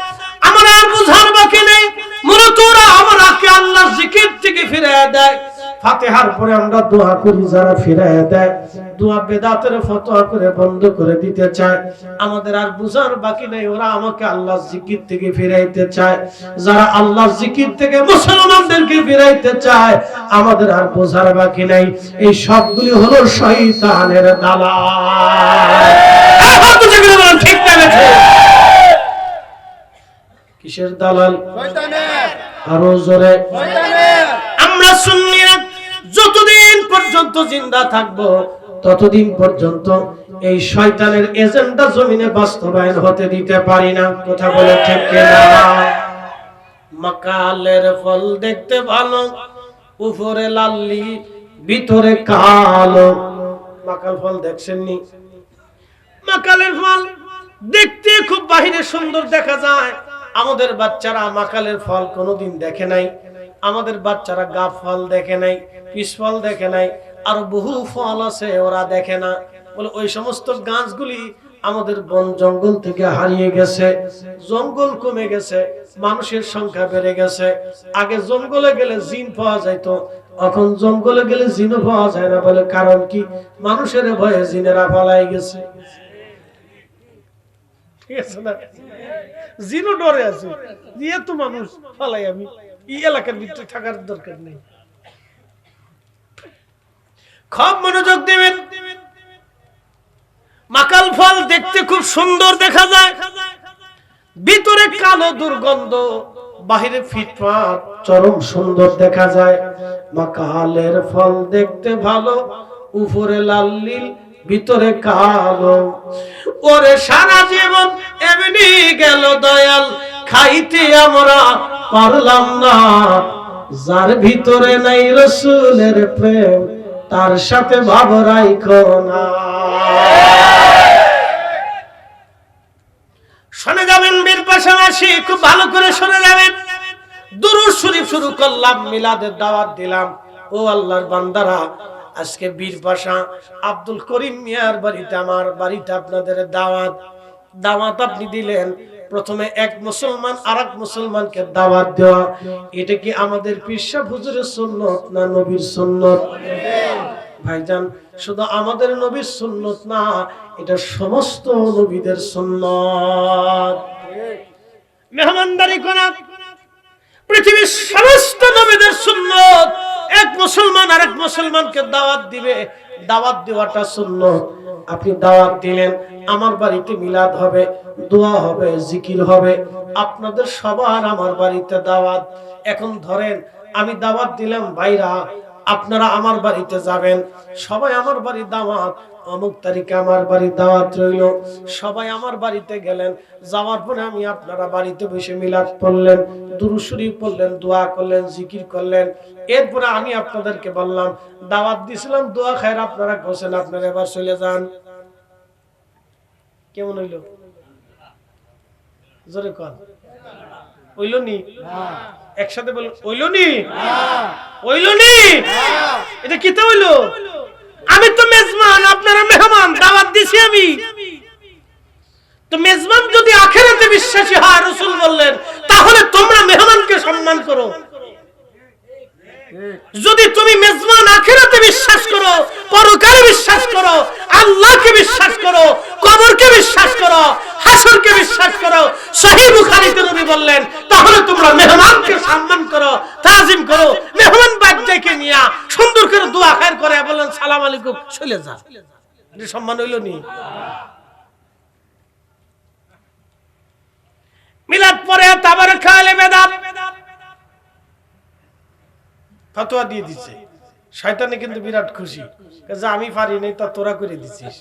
আমার আর বুঝার বাকি নেই, মূলত ওরা আমাকে আল্লাহর জিকির থেকে ফিরাইয়া দেয়। ফাতিহার পরে আমরা দোয়া করি, যারা ফিরাইয়া দেয়, দোয়া বেদাতের ফতোয়া করে বন্ধ করে দিতে চায়। আমাদের আর বুঝার বাকি নেই, ওরা আমাকে আল্লাহর জিকির থেকে ফিরাইতে চায়। যারা আল্লাহর জিকির থেকে মুসলমানদেরকে ফিরাইতে চায়, আমাদের আর বোঝার বাকি নাই। এই সবগুলি হলো শয়তানের দালাল। ঠিক না? কিসের দালাল? শয়তানের। আরো জোরে। শয়তানের। আমরা সুন্নিরা যতদিন পর্যন্ত জিন্দা থাকবো ততদিন পর্যন্ত এই শয়তানের এজেন্ডা জমিনে বাস্তবায়ন হতে দিতে পারি না। কথা বলে ঠিক কিনা? মাকালের ফল দেখতে ভালো, উপরে লাল্লি ভিতরে কালো। মাকাল ফল দেখছেননি? মাকালের ফল দেখতে খুব বাহিরে সুন্দর দেখা যায়। আমাদের বাচ্চারা মাকালের ফল কোনোদিন দেখে নাই। আমাদের বাচ্চারা গাব ফল দেখে নাই, পিস ফল দেখে নাই, আর বহু ফল আছে ওরা দেখে না। বলে ওই সমস্ত গাছগুলি আমাদের বন জঙ্গল থেকে হারিয়ে গেছে, জঙ্গল কমে গেছে, মানুষের সংখ্যা বেড়ে গেছে। আগে জঙ্গলে গেলে জিন পাওয়া যাইতো, এখন জঙ্গলে গেলে জিনও পাওয়া যায় না। বলে কারণ কি? মানুষের ভয়ে জিনেরা পালাই গেছে। ঠিক আছে না? জিনও ডরে আছে, যেহেতু মানুষ পালাই, আমি এই এলাকার ভিতরে থাকার দরকার নেই। খুব মনোযোগ দিবেন। মাকাল ফল দেখতে খুব সুন্দর দেখা যায়, ভিতরে কালো দুর্গন্ধ, বাহিরে ফিটফাট চরম সুন্দর দেখা যায়। মাকালের ফল দেখতে ভালো, উপরে লাল নীল ভিতরে কালো। ওরে সারা জীবন এমনি গেল দয়াল, খাইতে আমরা পারলাম না। যার ভিতরে নাই রাসূলের প্রেম, তার সাথে ভাব রাখো না। শুনে যাবেন বীর পাশাপাশি, খুব ভালো করে শুনে যাবেন। দুরূদ শরীফ শুরু করলাম, মিলাদের দাওয়াত দিলাম। ও আল্লাহর বান্দারা, আজকে বীর পাশা আব্দুল করিম মিয়ার বাড়িতে, আমার বাড়িতে আপনাদের দাওয়াত। দাওয়াত আপনি দিলেন, প্রথমে এক মুসলমান আরেক মুসলমানকে দাওয়াত দেওয়া, এটা কি আমাদের পীর সাহেব হুজুরের সুন্নত না নবীর সুন্নত? ভাইজান, শুধু আমাদের নবীর সুন্নত না, এটা সমস্ত নবীদের সুন্নত। মেহমানদারি করা পৃথিবীর সমস্ত নবীদের সুন্নত। এক মুসলমান আরেক মুসলমানকে দাওয়াত দিবে, দাওয়াত দেওয়াটা সুন্নত। আপনি দাওয়াত দিলেন, আমার বাড়িতে মিলাদ হবে, দোয়া হবে, জিকির হবে, আপনাদের সবার আমার বাড়িতে দাওয়াত। এখন ধরেন আমি দাওয়াত দিলাম, ভাইরা আপনারা আমার বাড়িতে যাবেন, সবাই আমার বাড়ি দাওয়াত, অমুক তারিখে আমার বাড়ি দাওয়াত রইল। সবাই আমার বাড়িতে গেলেন, যাওয়ার পরে আমি আপনারা বাড়িতে বসে মিলাদ পড়লেন, দুরূদ শরীফ পড়লেন, দোয়া করলেন, জিকির করলেন। এরপরে আমি আপনাদেরকে বললাম, দাওয়াত দিছিলাম, দোয়া খায়ের আপনারা করছেন, আপনারা এবার চলে যান। কেমন হইল? জোরে কর। হইল নি? একসাথে বল, হইল নি? হইল নি? এটা কিতা হইল? আমি তো মেজবান, আপনারা মেহমান, দাওয়াত দিছি আমি। তো মেজবান যদি আখিরাতে বিশ্বাসী হয়, রাসূল বললেন, তাহলে তোমরা মেহমানকে সম্মান করো। যদি তুমি মেজবান আখিরাতে বিশ্বাস করো, পরকালে বিশ্বাস করো, আল্লাহকে বিশ্বাস করো, কবরকে বিশ্বাস করো, হাসরকে বিশ্বাস করো, সহিহ বুখারীতে নবী বললেন, তাহলে তোমরা মেহমানকে সম্মান করো, তাজিম করো। মেহমান বাচ্চাকে নিয়া সুন্দর করে দোয়া খায়ের করে বলেন সালাম আলাইকুম, চলে যা। এটা সম্মান হইল নি? মিলাদ পরে তাবারক খালে বেদাত ফতোয়া দিয়ে দিচ্ছে। শয়তানে কিন্তু বিরাট খুশি, যে আমি পারি নাই তা তোরা করে দিছিস,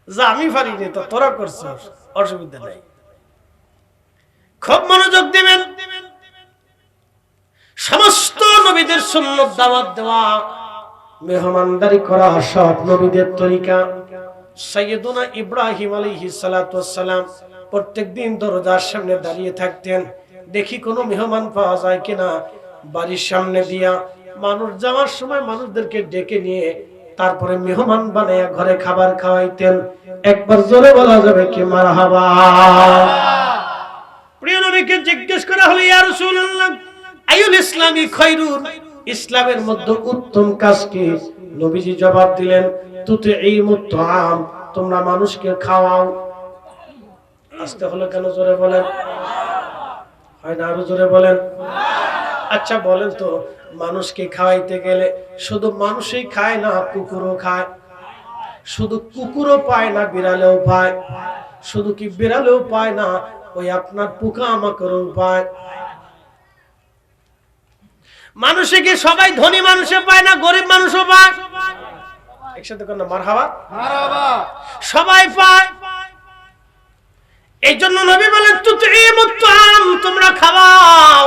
যে আমি পারি নাই তা তোরা করছিস, অসুবিধা নাই। খুব মনোযোগ দিবেন। সমস্ত নবীদের সুন্নাত দাওয়াত দেওয়া, মেহমানদারি করা সব নবীদের তরিকা। সাইয়েদুনা ইব্রাহিম আলাইহিস সালাতু ওয়াস সালাম প্রত্যেকদিন দরজার সামনে দাঁড়িয়ে থাকতেন, দেখি কোনো মেহমান পাওয়া যায় কিনা। বাড়ির সামনে দিয়া মানুষ যাওয়ার সময় মানুষদেরকে ডেকে নিয়ে তারপরে মেহমান বানায়া ঘরে খাবার খাওয়াইতেন। একবার জোরে বলা যাবে কি মারহাবা? প্রিয় নবীকে জিজ্ঞেস করা হলো, ইয়া রাসূলুল্লাহ আইয়ুল ইসলামি খায়রুন, ইসলামের মধ্যে উত্তম কাজ কি? নবীজি জবাব দিলেন, তুতিঈমুত তাআম, তোমরা মানুষকে খাওয়াও। আসতে হলো কেন? জোরে বলেন। হয় না? আরো জোরে বলেন। আচ্ছা বলেন তো, মানুষকে খাওয়াইতে গেলে শুধু মানুষই খায় না, কুকুরও খায়? শুধু কুকুরও পায় না, বিড়ালেও পায়? শুধু কি বিড়ালেও পায় না, ওই আপনার পোকামাকড়ও পায়? মানুষে কি সবাই ধনী মানুষে পায় না, গরিব মানুষও পায়? একসাথে কোন মারহাবা, সবাই পায়। এই জন্য নবী বলেন তুতিমুত তাআম, তোমরা খাওয়াও।